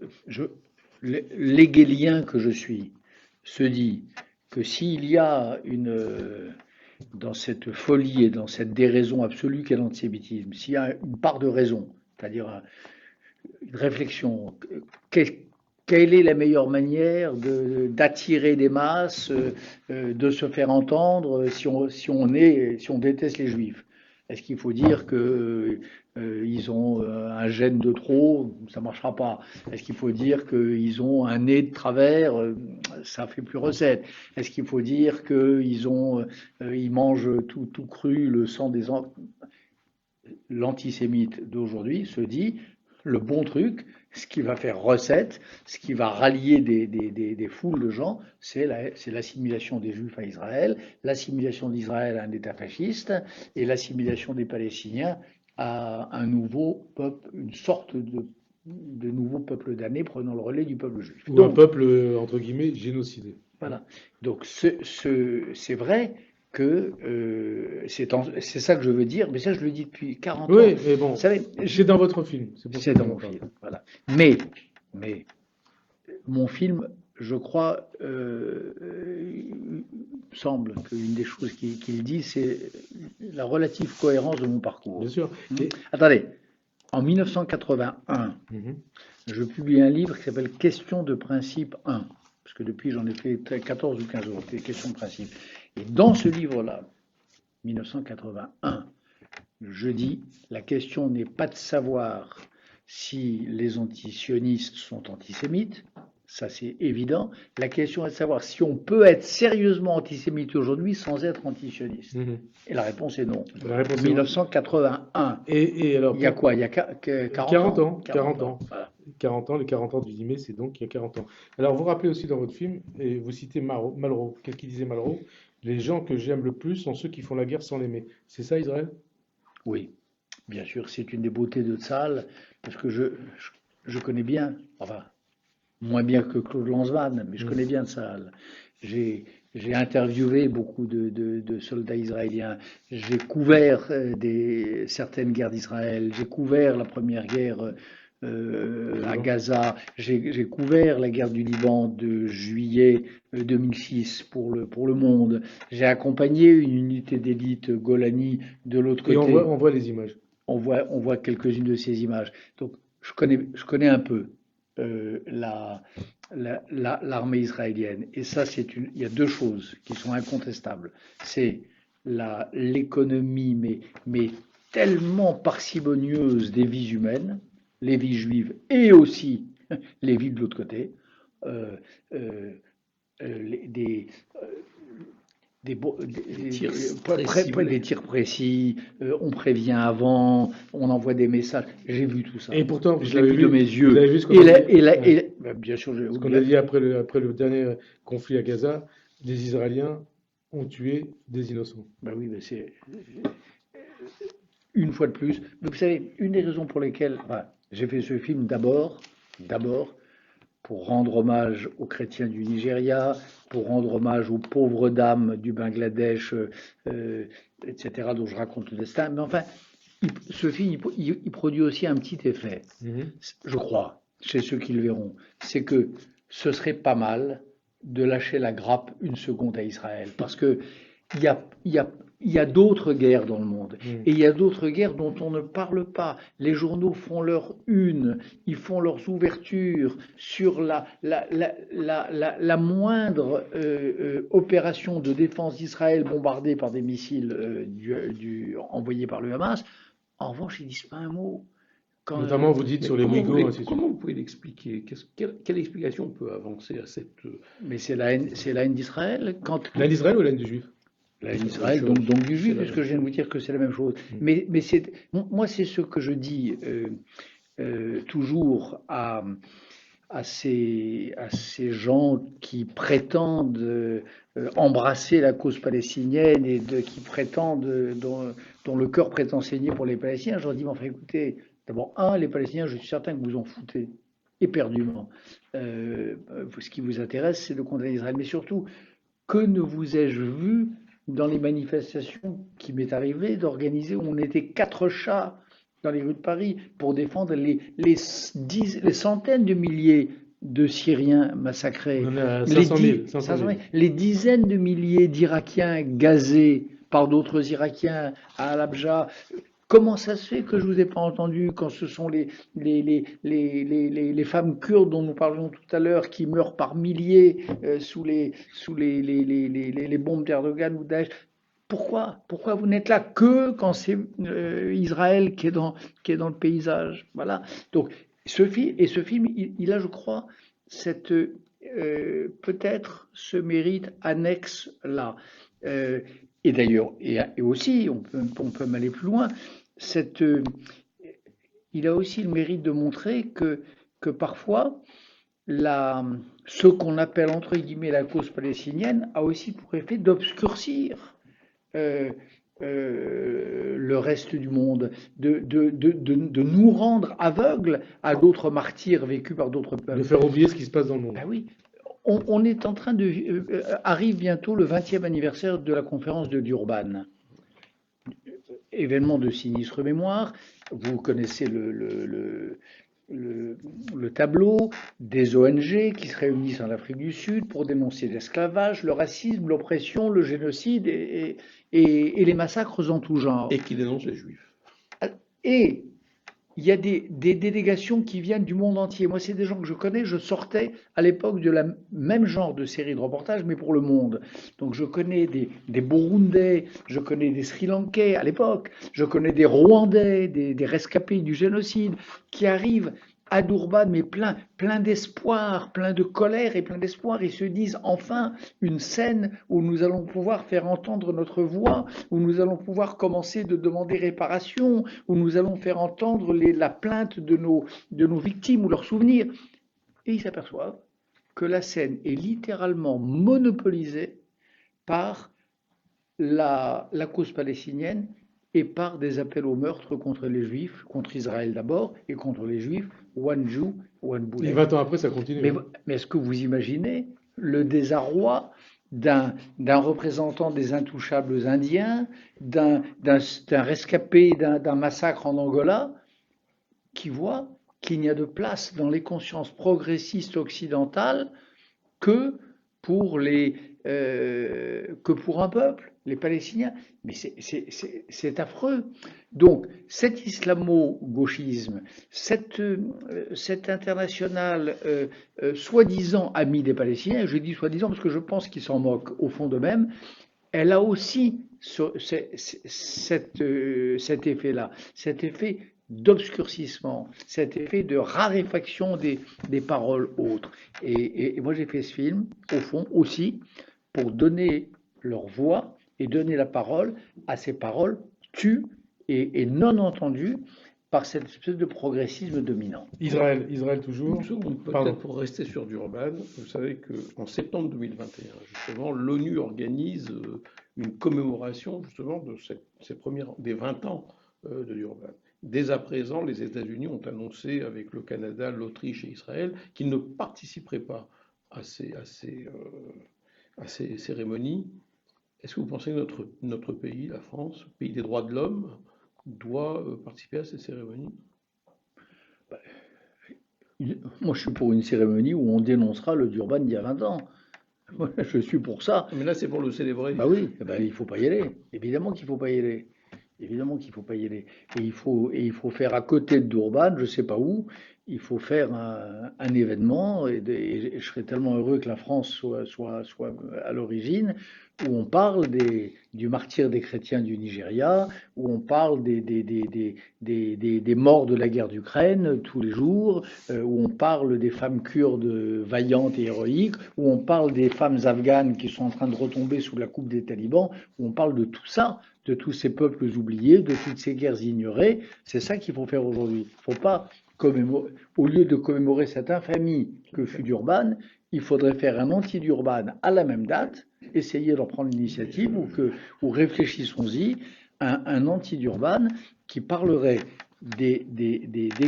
l'hégélien que je suis se dit que s'il y a dans cette folie et dans cette déraison absolue qu'est l'antisémitisme, s'il y a une part de raison, c'est-à-dire une réflexion, quelle est la meilleure manière d'attirer des masses, de se faire entendre si on déteste les juifs? Est-ce qu'il faut dire que ils ont un gène de trop? Ça marchera pas. Est-ce qu'il faut dire qu'ils ont un nez de travers? Ça fait plus recette. Est-ce qu'il faut dire ils mangent tout cru, le sang des enfants? L'antisémite d'aujourd'hui se dit le bon truc, ce qui va faire recette, ce qui va rallier des foules de gens, c'est l'assimilation des Juifs à Israël, l'assimilation d'Israël à un État fasciste et l'assimilation des Palestiniens à un nouveau peuple, une sorte de nouveau peuple damné prenant le relais du peuple juif. Ou un peuple, entre guillemets, génocidé. Voilà. Donc c'est vrai que c'est ça que je veux dire, mais ça je le dis depuis 40 ans. Oui, mais bon, vous savez, c'est dans votre film. C'est dans mon film, voilà. Mais mon film, je crois, semble qu'une des choses qu'il dit, c'est la relative cohérence de mon parcours. Bien sûr. Attendez, en 1981, je publie un livre qui s'appelle Questions de principe 1, parce que depuis j'en ai fait 14 ou 15 autres, des questions de principe. Et dans ce livre-là, 1981, je dis, la question n'est pas de savoir si les antisionistes sont antisémites, ça c'est évident. La question est de savoir si on peut être sérieusement antisémite aujourd'hui sans être antisioniste. Et la réponse est non. La réponse 1981. Et alors, il y a quoi? Il y a 40 ans. 40 ans. Voilà. 40 ans, les 40 ans du 10 mai, c'est donc il y a 40 ans. Alors vous rappelez aussi dans votre film, et vous citez Malraux. Qu'est-ce qu'il disait Malraux? Les gens que j'aime le plus sont ceux qui font la guerre sans l'aimer. C'est ça, Israël? Oui, bien sûr, c'est une des beautés de Tzahal, parce que je connais bien, enfin, moins bien que Claude Lanzmann, mais je connais bien Tzahal. J'ai interviewé beaucoup de soldats israéliens, j'ai couvert certaines guerres d'Israël, j'ai couvert la première guerre à Gaza, j'ai couvert la guerre du Liban de juillet 2006 pour le Monde, j'ai accompagné une unité d'élite Golani de l'autre côté. Et on voit les images. On voit quelques-unes de ces images. Donc je connais un peu l'armée israélienne. Et ça, il y a deux choses qui sont incontestables. C'est l'économie, mais tellement parcimonieuse des vies humaines, les vies juives et aussi les vies de l'autre côté, des tirs précis, on prévient avant, on envoie des messages. J'ai vu tout ça. Et pourtant, je l'ai vu de mes yeux. Vous avez vu ce bien sûr, qu'on a dit après le dernier conflit à Gaza, les Israéliens ont tué des innocents. Ben oui, mais c'est une fois de plus. Mais vous savez, une des raisons pour lesquelles j'ai fait ce film d'abord, pour rendre hommage aux chrétiens du Nigeria, pour rendre hommage aux pauvres dames du Bangladesh, etc., dont je raconte le destin. Mais enfin, ce film, il produit aussi un petit effet, je crois, chez ceux qui le verront. C'est que ce serait pas mal de lâcher la grappe une seconde à Israël. Parce que il y a d'autres guerres dans le monde. Et il y a d'autres guerres dont on ne parle pas. Les journaux font leur une, ils font leurs ouvertures sur la moindre opération de défense d'Israël bombardée par des missiles envoyés par le Hamas. En revanche, ils ne disent pas un mot. Notamment, vous dites sur les Ouïghours. Comment vous pouvez l'expliquer? Quelle explication on peut avancer à cette... Mais c'est la haine d'Israël. La haine d'Israël ou la haine du Juif? La haine d'Israël, donc du Juif, puisque je viens de vous dire que c'est la même chose. Mais moi, c'est ce que je dis toujours à ces gens qui prétendent embrasser la cause palestinienne qui prétendent, dont le cœur prétend saigner pour les Palestiniens, je leur dis, mais enfin, écoutez, d'abord, les Palestiniens, je suis certain que vous en foutez éperdument. Ce qui vous intéresse, c'est de condamner Israël. Mais surtout, que ne vous ai-je vu dans les manifestations qui m'est arrivé d'organiser où on était 4 chats dans les rues de Paris pour défendre les centaines de milliers de Syriens massacrés, On en est à 500 000. 500 000. les dizaines de milliers d'Irakiens gazés par d'autres Irakiens à Al-Abja. Comment ça se fait que je ne vous ai pas entendu quand ce sont les femmes kurdes dont nous parlions tout à l'heure qui meurent par milliers sous les bombes d'Erdogan ou Daesh? Pourquoi vous n'êtes là que quand c'est Israël qui est dans le paysage? Voilà. Donc, ce film, il a, je crois, cette peut-être ce mérite annexe là. Et d'ailleurs, et aussi, on peut aller plus loin, il a aussi le mérite de montrer que parfois, ce qu'on appelle entre guillemets la cause palestinienne a aussi pour effet d'obscurcir euh, le reste du monde, de nous rendre aveugles à d'autres martyrs vécus par d'autres peuples. De faire oublier ce qui se passe dans le monde. Ben oui, on est en train arrive bientôt le 20e anniversaire de la conférence de Durban. Événement de sinistre mémoire. Vous connaissez le tableau des ONG qui se réunissent en Afrique du Sud pour dénoncer l'esclavage, le racisme, l'oppression, le génocide et les massacres en tout genre. Et qui dénoncent les Juifs. Et il y a des délégations qui viennent du monde entier. Moi, c'est des gens que je connais. Je sortais à l'époque de la même genre de série de reportages, mais pour le monde. Donc, je connais des Burundais, je connais des Sri Lankais à l'époque, je connais des Rwandais, des rescapés du génocide qui arrivent à Durban, mais plein d'espoir, plein de colère et plein d'espoir. Ils se disent enfin une scène où nous allons pouvoir faire entendre notre voix, où nous allons pouvoir commencer de demander réparation, où nous allons faire entendre la plainte de nos victimes ou leurs souvenirs. Et ils s'aperçoivent que la scène est littéralement monopolisée par la cause palestinienne et par des appels au meurtre contre les Juifs, contre Israël d'abord, et contre les Juifs, one Jew, one bullet. Et 20 ans après, ça continue. Mais est-ce que vous imaginez le désarroi d'un représentant des intouchables indiens, d'un rescapé d'un massacre en Angola, qui voit qu'il n'y a de place dans les consciences progressistes occidentales que pour un peuple, les Palestiniens. Mais c'est affreux. Donc, cet islamo-gauchisme, cet international soi-disant ami des Palestiniens, je dis soi-disant parce que je pense qu'ils s'en moquent au fond d'eux-mêmes, elle a aussi cet effet-là, cet effet d'obscurcissement, cet effet de raréfaction des paroles autres. Et moi j'ai fait ce film, au fond, aussi, pour donner leur voix et donner la parole à ces paroles tues et non entendues par cette espèce de progressisme dominant. Israël toujours. Une seconde, peut-être pour rester sur Durban, vous savez qu'en septembre 2021, justement, l'ONU organise une commémoration justement de des 20 ans de Durban. Dès à présent, les États-Unis ont annoncé avec le Canada, l'Autriche et Israël qu'ils ne participeraient pas à ces cérémonies. Est-ce que vous pensez que notre pays, la France, pays des droits de l'homme, doit participer à ces cérémonies? Moi, je suis pour une cérémonie où on dénoncera le Durban d'il y a 20 ans. Je suis pour ça. Mais là, c'est pour le célébrer. Bah oui, il ne faut pas y aller. Évidemment qu'il ne faut pas y aller. Évidemment qu'il ne faut pas y aller. Et il faut faire à côté de Durban, je ne sais pas où, il faut faire un événement, et je serais tellement heureux que la France soit à l'origine, où on parle du martyre des chrétiens du Nigeria, où on parle des morts de la guerre d'Ukraine tous les jours, où on parle des femmes kurdes vaillantes et héroïques, où on parle des femmes afghanes qui sont en train de retomber sous la coupe des talibans, où on parle de tout ça, de tous ces peuples oubliés, de toutes ces guerres ignorées. C'est ça qu'il faut faire aujourd'hui. Il ne faut pas au lieu de commémorer cette infamie que fut Durban, il faudrait faire un anti-Durban à la même date, essayer d'en prendre l'initiative ou réfléchissons-y, un anti-Durban qui parlerait des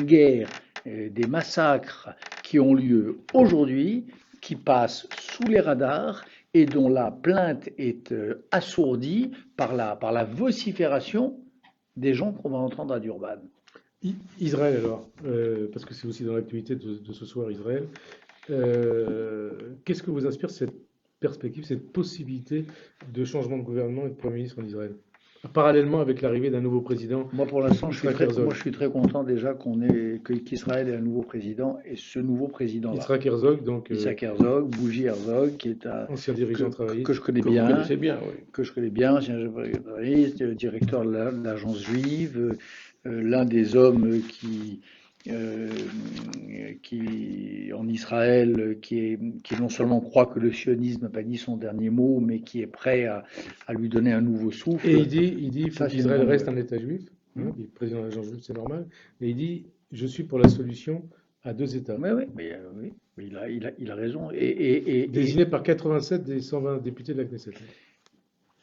guerres, des massacres qui ont lieu aujourd'hui, qui passent sous les radars et dont la plainte est assourdie par la vocifération des gens qu'on va entendre à Durban. Israël alors, parce que c'est aussi dans l'actualité de ce soir Israël. Qu'est-ce que vous inspire cette perspective, cette possibilité de changement de gouvernement et de Premier ministre en Israël, parallèlement avec l'arrivée d'un nouveau président? Moi, pour l'instant, je Herzog. suis très content déjà qu'Israël ait un nouveau président, et ce nouveau président-là, Yitzhak Herzog, donc Isaac Herzog, Bougie Herzog, qui est ancien dirigeant travailliste, que je connais Que vous bien, connaissez bien, oui. ancien travailliste, directeur de l'agence juive, l'un des hommes qui en Israël, qui non seulement croit que le sionisme n'a pas dit son dernier mot, mais qui est prêt à lui donner un nouveau souffle. Et il dit Ça, qu'Israël reste un État juif, hein, il est président de l'agence juive, c'est normal, et il dit je suis pour la solution à deux États. Oui, il a raison. Désigné par 87 des 120 députés de la Knesset.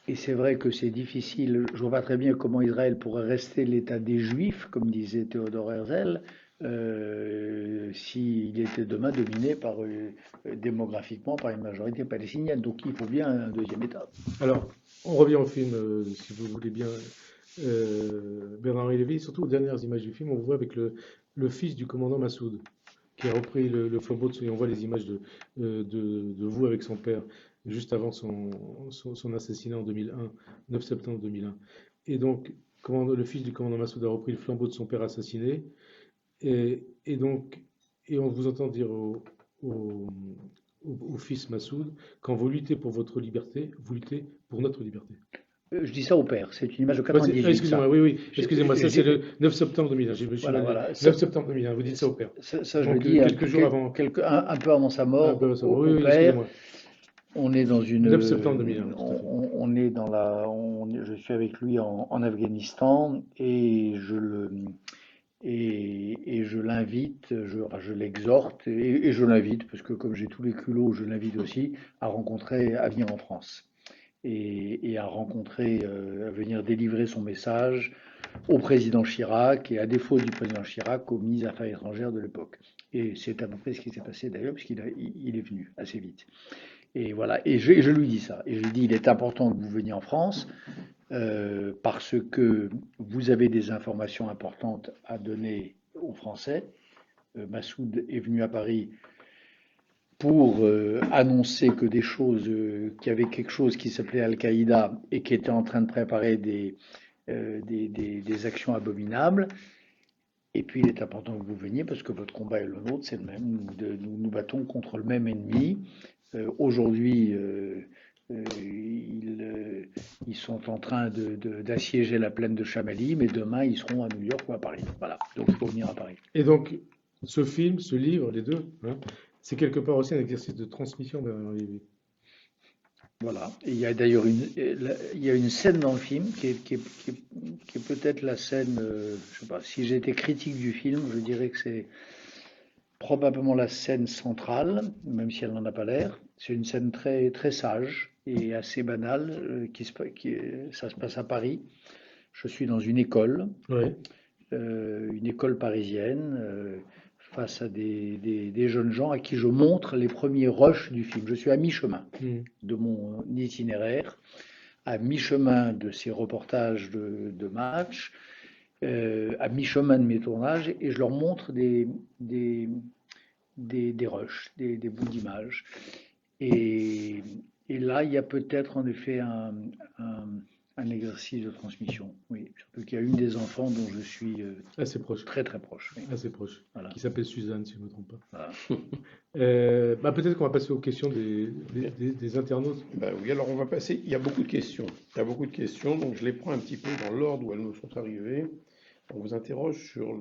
Et c'est vrai que c'est difficile. Je vois pas très bien comment Israël pourrait rester l'État des Juifs, comme disait Théodore Herzl, s'il était demain dominé démographiquement par une majorité palestinienne. Donc il faut bien un deuxième État. Alors, on revient au film, si vous voulez bien, Bernard-Henri Lévy, surtout aux dernières images du film, on voit avec le fils du commandant Massoud, qui a repris le flambeau et on voit les images de vous avec son père, juste avant son assassinat en 2001, 9 septembre 2001. Et donc, le fils du commandant Massoud a repris le flambeau de son père assassiné, et on vous entend dire au fils Massoud, quand vous luttez pour votre liberté, vous luttez pour notre liberté. Je dis ça au père, c'est une image de 98. Excusez-moi, oui, excusez-moi, ça c'est le 9 septembre 2001. Voilà, 9 septembre 2001, vous dites ça au père. Ça je Donc, le dis quelques jours avant. un peu avant sa mort, oui, père. On est dans une. 9 septembre 2001. On est dans je suis avec lui en Afghanistan et je l'invite, je l'exhorte et je l'invite, parce que comme j'ai tous les culots, je l'invite aussi à venir en France et à venir délivrer son message au président Chirac et à défaut du président Chirac, au ministre des Affaires étrangères de l'époque. Et c'est à peu près ce qui s'est passé d'ailleurs, puisqu'il est venu assez vite. Et voilà, et je lui dis ça. Et je lui dis, il est important que vous veniez en France parce que vous avez des informations importantes à donner aux Français. Massoud est venu à Paris pour annoncer que qu'il y avait quelque chose qui s'appelait Al-Qaïda et qui était en train de préparer des actions abominables. Et puis il est important que vous veniez parce que votre combat est le nôtre, c'est le même. Nous battons contre le même ennemi. Aujourd'hui, ils sont en train d'assiéger la plaine de Chamali, mais demain, ils seront à New York ou à Paris. Voilà, donc il faut venir à Paris. Et donc, ce film, ce livre, les deux, hein, c'est quelque part aussi un exercice de transmission de Lévy. Voilà, et il y a d'ailleurs une scène dans le film qui est peut-être la scène, je sais pas, si j'étais critique du film, je dirais que c'est probablement la scène centrale, même si elle n'en a pas l'air. C'est une scène très, très sage et assez banale, ça se passe à Paris. Je suis dans une école, une école parisienne, face à des jeunes gens à qui je montre les premiers rushs du film. Je suis à mi-chemin de mon itinéraire, à mi-chemin de ces reportages de matchs, à mi-chemin de mes tournages, et je leur montre des rushs, des bouts d'images. Et là, il y a peut-être en effet un exercice de transmission, oui. Surtout qu'il y a une des enfants dont je suis assez proche. Très très proche. Oui. Assez proche. Voilà. Qui s'appelle Suzanne, si je ne me trompe pas. Voilà. Peut-être qu'on va passer aux questions des internautes. Oui, alors on va passer. Il y a beaucoup de questions. Donc je les prends un petit peu dans l'ordre où elles nous sont arrivées. On vous interroge sur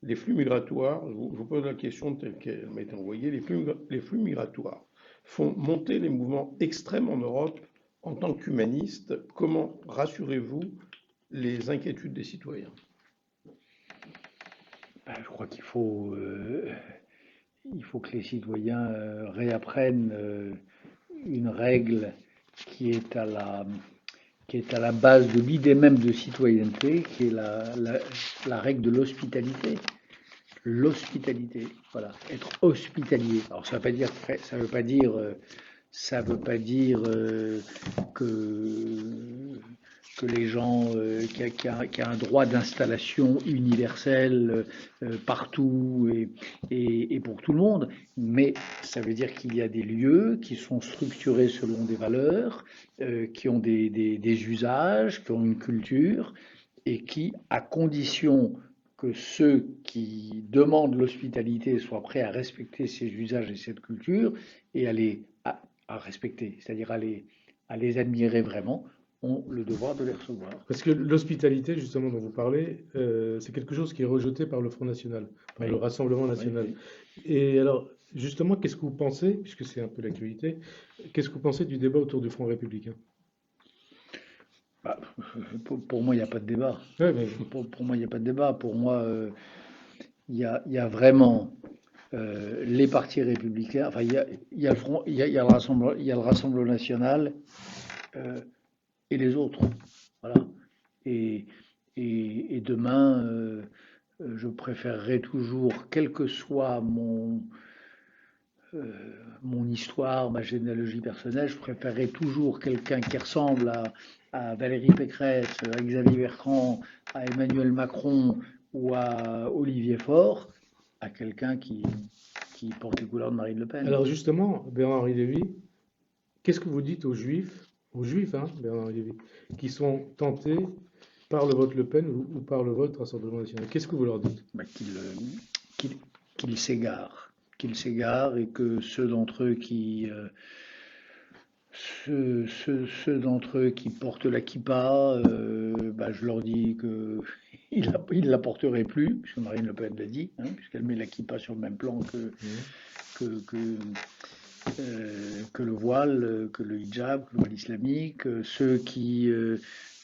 les flux migratoires. Je vous pose la question telle qu'elle m'a été envoyée. Les flux migratoires font monter les mouvements extrêmes en Europe. En tant qu'humaniste, comment rassurez-vous les inquiétudes des citoyens? Je crois il faut que les citoyens réapprennent une règle qui est à la base de l'idée même de citoyenneté, qui est la règle de l'hospitalité. L'hospitalité, voilà, être hospitalier. Alors ça veut pas dire que les gens, qu'il y a un droit d'installation universel partout et pour tout le monde, mais ça veut dire qu'il y a des lieux qui sont structurés selon des valeurs, qui ont des usages, qui ont une culture, et qui, à condition que ceux qui demandent l'hospitalité soient prêts à respecter ces usages et cette culture, et à respecter, c'est-à-dire à les admirer vraiment, ont le devoir de les recevoir. Parce que l'hospitalité, justement, dont vous parlez, c'est quelque chose qui est rejeté par le Front National, par Oui, le Rassemblement oui, national. oui. Et alors, justement, qu'est-ce que vous pensez, puisque c'est un peu l'actualité, qu'est-ce que vous pensez du débat autour du Front républicain? Bah, pour moi, il n'y a pas de débat. Ouais, mais Pour moi, il n'y a pas de débat. Pour moi, il y a vraiment les partis républicains. Enfin, il y a le Front, il y a il y a le Rassemblement national euh, et les autres. Voilà. Et, et demain, je préférerais toujours, quel que soit euh, mon histoire, ma généalogie personnelle, je préférerais toujours quelqu'un qui ressemble à Valérie Pécresse, à Xavier Bertrand, à Emmanuel Macron ou à Olivier Faure, à quelqu'un qui porte les couleurs de Marine Le Pen. alors justement, Bernard-Henri Lévy, qu'est-ce que vous dites aux Juifs, hein, Bernard-Henri Lévy, qui sont tentés par le vote Le Pen ou par le vote Rassemblement national? Qu'est-ce que vous leur dites? Bah, qu'il qu'il s'égare et que ceux d'entre eux qui portent la kippa, bah, je leur dis que ils la porteraient plus, puisque Marine Le Pen l'a dit, hein, puisqu'elle met la kippa sur le même plan Mhm. que, que, que le voile, que le hijab, que le voile islamique, ceux qui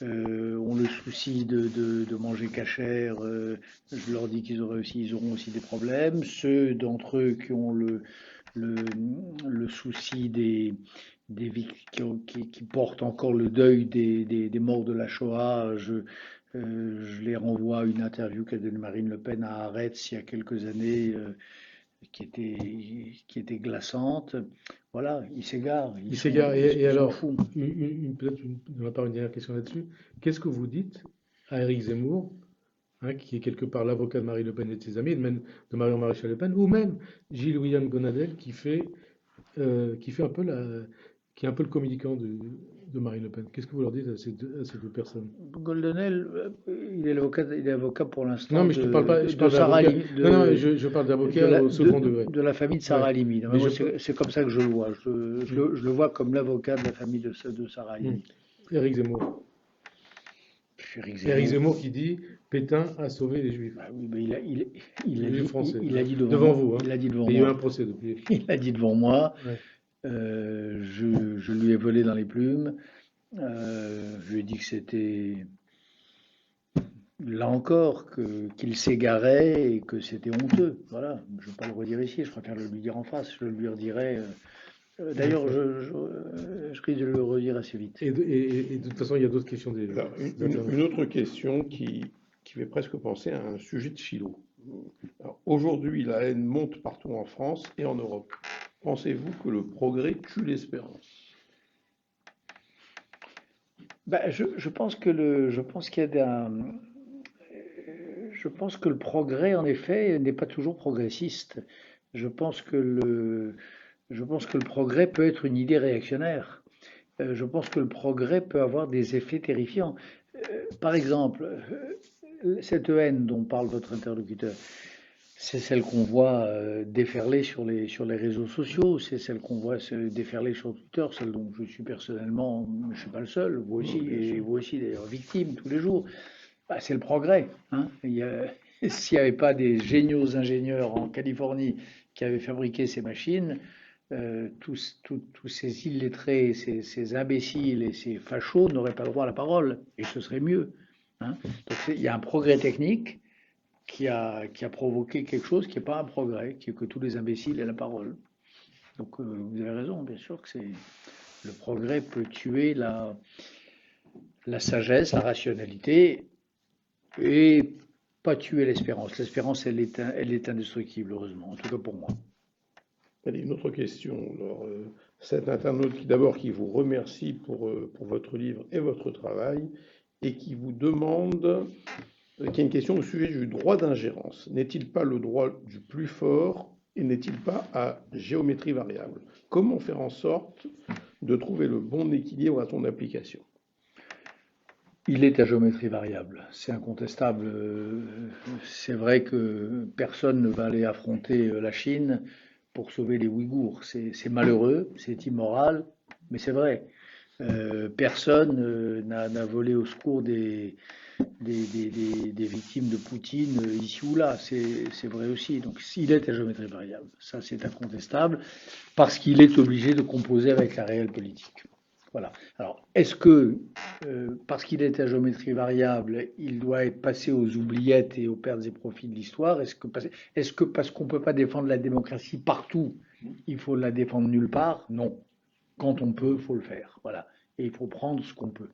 ont le souci de manger cachère, je leur dis ils auront aussi des problèmes. Ceux d'entre eux qui ont le, le souci qui portent encore le deuil des morts de la Shoah, je les renvoie à une interview qu'a donnée Marine Le Pen à Haaretz il y a quelques années, qui était glaçante. Voilà, ils s'égarent, Il s'égare. Et ils sont alors, fous. peut-être de ma part une dernière question là-dessus. Qu'est-ce que vous dites à Éric Zemmour, hein, qui est quelque part l'avocat de Marine Le Pen et de ses amis, et même de Marion Maréchal Le Pen, ou même Gilles-William Gonadel, qui fait un peu qui est un peu le communicant de Marine Le Pen? Qu'est-ce que vous leur dites à ces deux personnes? Goldenel, il est avocat pour Non, l'instant mais je ne parle pas, je de parle Sarah d'avocat. Non, non, je parle de d'avocat au second degré. de la famille de Ouais. Sarah Halimi. Mais Moi, c'est comme ça que je le vois. Hmm. Je le vois comme l'avocat de la famille de Sarah Hmm. Halimi. Éric Zemmour. Éric Éric Zemmour, Zemmour qui dit Pétain a sauvé les Juifs. bah oui, mais Les Juifs français. il a dit devant Devant moi. vous, hein. Il a dit devant Il y a eu un moi. procès depuis. Il a dit devant moi. Ouais. Je lui ai volé dans les plumes. Je lui ai dit que c'était là encore qu'il s'égarait et que c'était honteux. Voilà, je ne vais pas le redire ici, je préfère le lui dire en face. Je le lui redirai. D'ailleurs, D'accord. je risque de le redire assez vite. Et de toute façon, il y a d'autres questions des Alors, internautes. une autre question qui fait presque penser à un sujet de philo. Alors, aujourd'hui, la haine monte partout en France et en Europe. Pensez-vous que le progrès tue l'espérance? Bah, je pense qu'il y a je pense que le progrès, en effet, n'est pas toujours progressiste. Je pense que je pense que le progrès peut être une idée réactionnaire. Je pense que le progrès peut avoir des effets terrifiants. Par exemple, cette haine dont parle votre interlocuteur, c'est celle qu'on voit déferler sur les réseaux sociaux, c'est celle qu'on voit se déferler sur Twitter, celle dont je suis personnellement, je ne suis pas le seul, vous aussi, Bien et sûr. vous aussi d'ailleurs, victime tous les jours. Bah, c'est le progrès. Hein. S'il n'y avait pas des géniaux ingénieurs en Californie qui avaient fabriqué ces machines, tous ces illettrés, ces imbéciles et ces fachos n'auraient pas le droit à la parole, et ce serait mieux. Hein. Donc il y a un progrès technique, qui a provoqué quelque chose qui n'est pas un progrès, qui est que tous les imbéciles aient la parole. Donc vous avez raison, bien sûr que le progrès peut tuer la sagesse, la rationalité, et pas tuer l'espérance. L'espérance, elle est indestructible, heureusement, en tout cas pour moi. Allez, une autre question. Alors, cet internaute qui vous remercie pour votre livre et votre travail et qui vous demande, qui a une question au sujet du droit d'ingérence. N'est-il pas le droit du plus fort et n'est-il pas à géométrie variable? Comment faire en sorte de trouver le bon équilibre à son application? Il est à géométrie variable, c'est incontestable. C'est vrai que personne ne va aller affronter la Chine pour sauver les Ouïghours. C'est malheureux, c'est immoral, mais c'est vrai. Personne n'a volé au secours des victimes de Poutine ici ou là. C'est vrai aussi. Donc il est à géométrie variable. Ça, c'est incontestable, parce qu'il est obligé de composer avec la réelle politique. Voilà. Alors, est-ce que, parce qu'il est à géométrie variable, il doit être passé aux oubliettes et aux pertes et profits de l'histoire? Est-ce que parce qu'on ne peut pas défendre la démocratie partout, il faut la défendre nulle part? Non. Quand on peut, il faut le faire. Voilà. Et il faut prendre ce qu'on peut.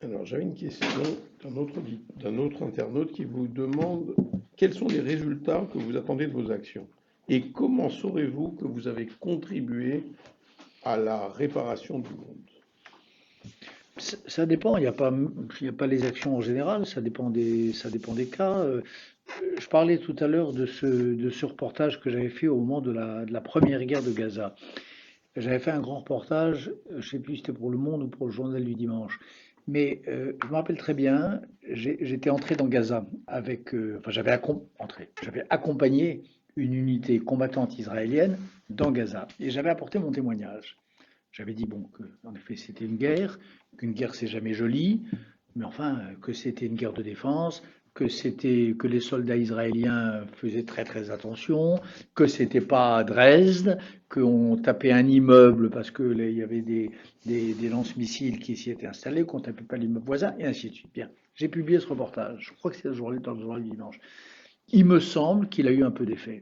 Alors, j'avais une question d'un autre internaute qui vous demande quels sont les résultats que vous attendez de vos actions et comment saurez-vous que vous avez contribué à la réparation du monde? Ça dépend, il y a pas les actions en général, ça dépend des cas. Je parlais tout à l'heure de ce reportage que j'avais fait au moment de la première guerre de Gaza. J'avais fait un grand reportage, je ne sais plus si c'était pour Le Monde ou pour le Journal du Dimanche. Mais je me rappelle très bien, j'étais entré dans Gaza avec, enfin j'avais accompagné une unité combattante israélienne dans Gaza et j'avais apporté mon témoignage. J'avais dit bon que en effet c'était une guerre, qu'une guerre c'est jamais joli, mais enfin que c'était une guerre de défense, que les soldats israéliens faisaient très très attention, que c'était pas Dresde, qu'on tapait un immeuble parce que il y avait des lance-missiles qui s'y étaient installés, qu'on tapait pas l'immeuble voisin, et ainsi de suite. Bien, j'ai publié ce reportage. Je crois que c'est dans le journal du dimanche. Il me semble qu'il a eu un peu d'effet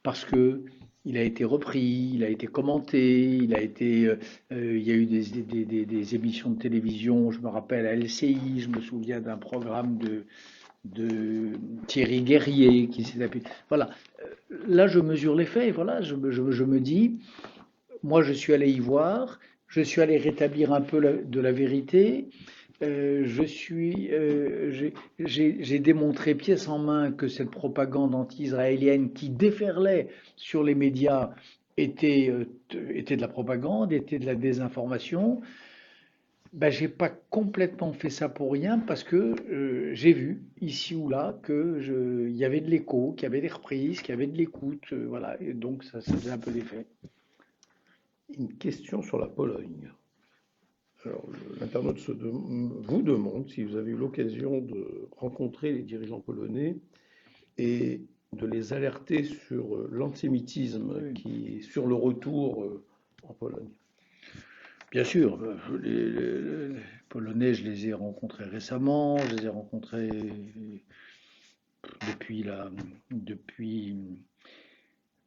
parce que il a été repris, il a été commenté, il y a eu des émissions de télévision. Je me rappelle à LCI, je me souviens d'un programme de Thierry Guerrier qui s'est appelé. Voilà, là je mesure les faits. Voilà, je me dis, moi je suis allé y voir, je suis allé rétablir un peu de la vérité. J'ai démontré pièce en main que cette propagande anti-israélienne qui déferlait sur les médias était de la propagande, était de la désinformation. Ben, j'ai pas complètement fait ça pour rien parce que j'ai vu ici ou là il y avait de l'écho, qu'il y avait des reprises, qu'il y avait de l'écoute, voilà, et donc ça faisait un peu d'effet. Une question sur la Pologne. Alors, l'internaute vous demande si vous avez eu l'occasion de rencontrer les dirigeants polonais et de les alerter sur l'antisémitisme Oui. qui est sur le retour en Pologne. Bien sûr, les Polonais, je les ai rencontrés récemment, je les ai rencontrés depuis depuis,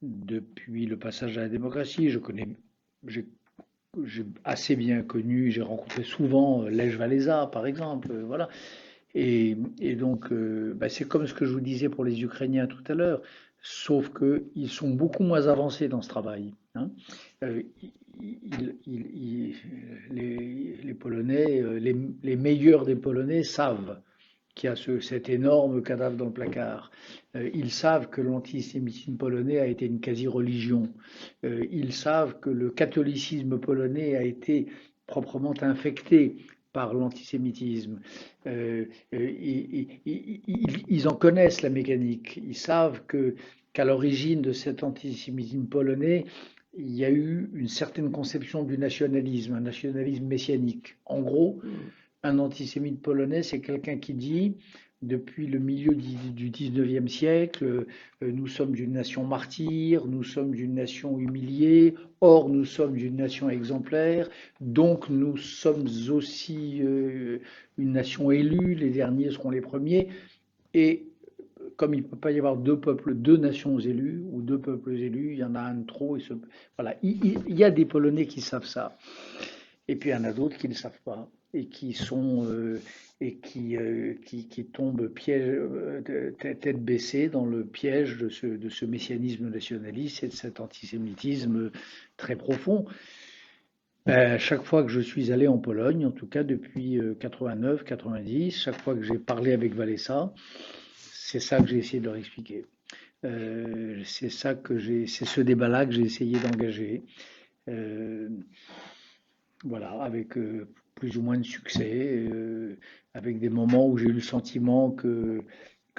depuis le passage à la démocratie. J'ai j'ai assez bien connu, j'ai rencontré souvent Lech Walesa, par exemple, voilà. Et donc, bah, c'est comme ce que je vous disais pour les Ukrainiens tout à l'heure, sauf qu'ils sont beaucoup moins avancés dans ce travail, hein. Euh, les Polonais, les meilleurs des Polonais savent qu'il y a cet énorme cadavre dans le placard. Ils savent que l'antisémitisme polonais a été une quasi-religion. Ils savent que le catholicisme polonais a été proprement infecté par l'antisémitisme. Ils en connaissent la mécanique. Ils savent qu'à l'origine de cet antisémitisme polonais, il y a eu une certaine conception du nationalisme, un nationalisme messianique. En gros, un antisémite polonais, c'est quelqu'un qui dit, depuis le milieu du 19e siècle, nous sommes une nation martyre, nous sommes une nation humiliée, or nous sommes une nation exemplaire, donc nous sommes aussi une nation élue, les derniers seront les premiers. Et comme il ne peut pas y avoir deux peuples, deux nations élues, ou deux peuples élus, il y en a un de trop. Voilà. Il y a des Polonais qui savent ça. Et puis il y en a d'autres qui ne savent pas et qui sont qui tombent tête baissée dans le piège de ce messianisme nationaliste et de cet antisémitisme très profond. Chaque fois que je suis allé en Pologne, en tout cas depuis 89, 90, chaque fois que j'ai parlé avec Walesa, c'est ça que j'ai essayé de leur expliquer. C'est ce débat-là que j'ai essayé d'engager. Euh, voilà, avec plus ou moins de succès, avec des moments où j'ai eu le sentiment que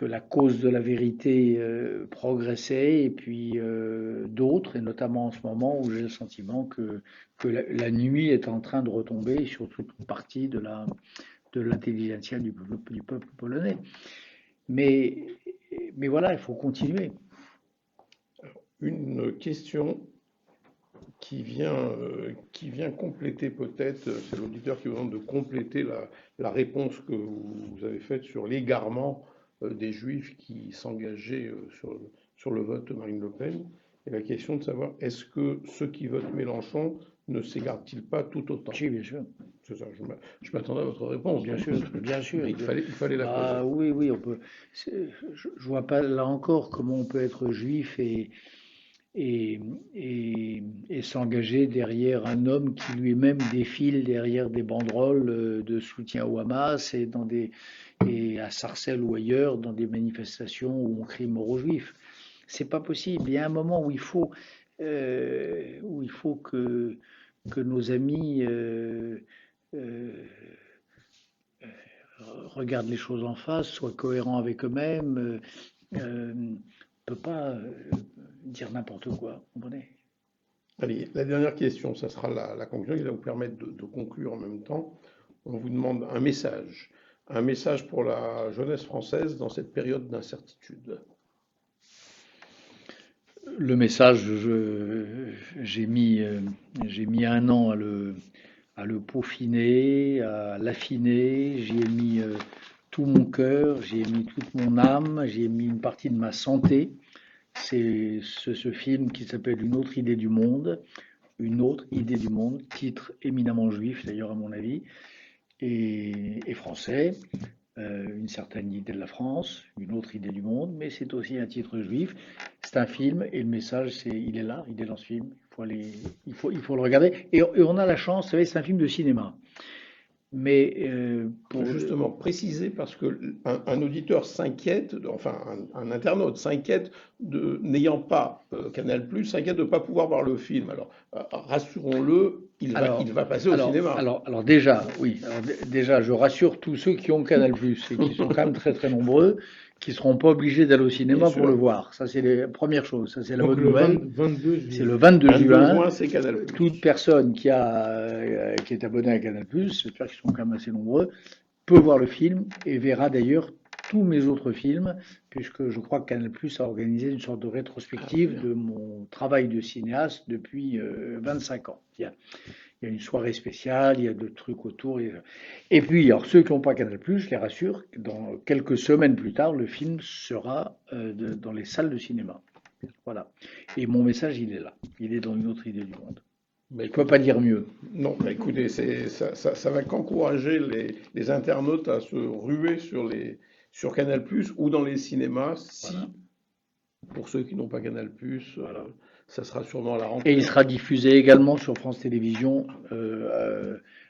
la cause de la vérité progressait, et puis d'autres, et notamment en ce moment où j'ai le sentiment que la nuit est en train de retomber sur toute une partie de l'intelligentsia du peuple polonais. Mais, mais voilà, il faut continuer. Une question qui vient compléter peut-être, c'est l'auditeur qui vous demande de compléter la réponse que vous avez faite sur l'égarement des Juifs qui s'engageaient sur le vote Marine Le Pen. Et la question de savoir, est-ce que ceux qui votent Mélenchon ne s'égarent-ils pas tout autant? Si, bien sûr. C'est ça, je m'attendais à votre réponse. Bien sûr, bien sûr. Mais il fallait la poser. Ah oui, oui, on peut. Je vois pas là encore comment on peut être juif et s'engager derrière un homme qui lui-même défile derrière des banderoles de soutien au Hamas et à Sarcelles ou ailleurs dans des manifestations où on crie mort aux juifs. C'est pas possible. Il y a un moment où il faut que nos amis euh, regardent les choses en face, soient cohérents avec eux-mêmes. Ne peut pas dire n'importe quoi. Vous comprenez? Allez, la dernière question, ça sera la conclusion qui va vous permettre de conclure en même temps. On vous demande un message pour la jeunesse française dans cette période d'incertitude. Le message, j'ai mis un an à le peaufiner, à l'affiner. J'y ai mis tout mon cœur, j'y ai mis toute mon âme, j'y ai mis une partie de ma santé. C'est ce film qui s'appelle Une autre idée du monde. Une autre idée du monde, titre éminemment juif d'ailleurs à mon avis, et français. Une certaine idée de la France, une autre idée du monde, mais c'est aussi un titre juif. C'est un film et le message, il est là, il est dans ce film. Il faut le regarder. Et on a la chance, vous savez, c'est un film de cinéma. Mais Justement, préciser parce que un auditeur s'inquiète, enfin un internaute s'inquiète n'ayant pas Canal+, s'inquiète de ne pas pouvoir voir le film. Alors rassurons-le, il va passer au cinéma. Alors déjà, oui. Déjà, je rassure tous ceux qui ont Canal+, et qui sont quand même très très nombreux, qui ne seront pas obligés d'aller au cinéma pour le voir. Ça, c'est la première chose. Ça, c'est la bonne nouvelle. 22 juillet. C'est le 22 juin. C'est Canal+. Toute personne qui est abonnée à Canal+, j'espère qu'ils sont quand même assez nombreux, peut voir le film et verra d'ailleurs tous mes autres films, puisque je crois que Canal+ a organisé une sorte de rétrospective de mon travail de cinéaste depuis 25 ans. Il y a une soirée spéciale, il y a d'autres trucs autour. Et puis, alors, ceux qui n'ont pas Canal+, je les rassure, dans quelques semaines plus tard, le film sera dans les salles de cinéma. Voilà. Et mon message, il est là. Il est dans Une autre idée du monde. Mais je ne peux pas dire mieux. Non, mais écoutez, ça va qu'encourager les internautes à se ruer sur Canal+, ou dans les cinémas, si, voilà. Pour ceux qui n'ont pas Canal+, voilà. Ça sera sûrement à la rentrée. Et il sera diffusé également sur France Télévisions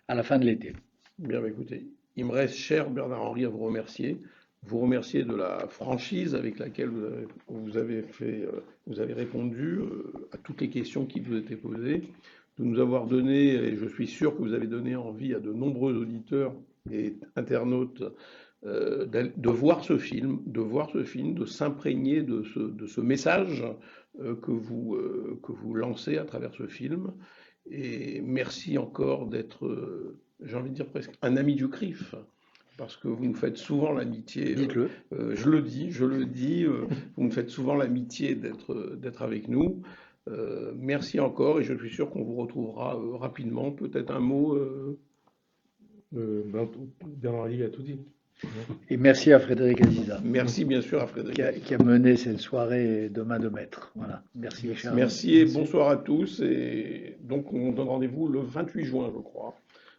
à la fin de l'été. Bien, bah, écoutez, il me reste, cher Bernard-Henri, à vous remercier. Vous remercier de la franchise avec laquelle vous avez répondu à toutes les questions qui vous étaient posées, de nous avoir donné, et je suis sûr que vous avez donné envie à de nombreux auditeurs et internautes de voir ce film, de s'imprégner de ce message que vous lancez à travers ce film. Et merci encore d'être, j'ai envie de dire presque, un ami du CRIF. Parce que vous nous faites souvent l'amitié. Dites-le. Je le dis. Vous nous faites souvent l'amitié d'être avec nous. Merci encore et je suis sûr qu'on vous retrouvera rapidement. Peut-être un mot. Bernard-Henri a tout dit. Et merci à Frédéric Aziza, Merci bien sûr à Frédéric. qui a mené cette soirée de main de maître. Voilà. Merci, cher. Merci et bonsoir à tous. Et donc, on donne rendez-vous le 28 juin, je crois.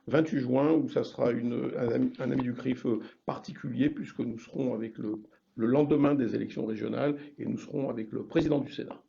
28 juin, où ça sera un ami du CRIF particulier, puisque nous serons avec le lendemain des élections régionales et nous serons avec le président du Sénat.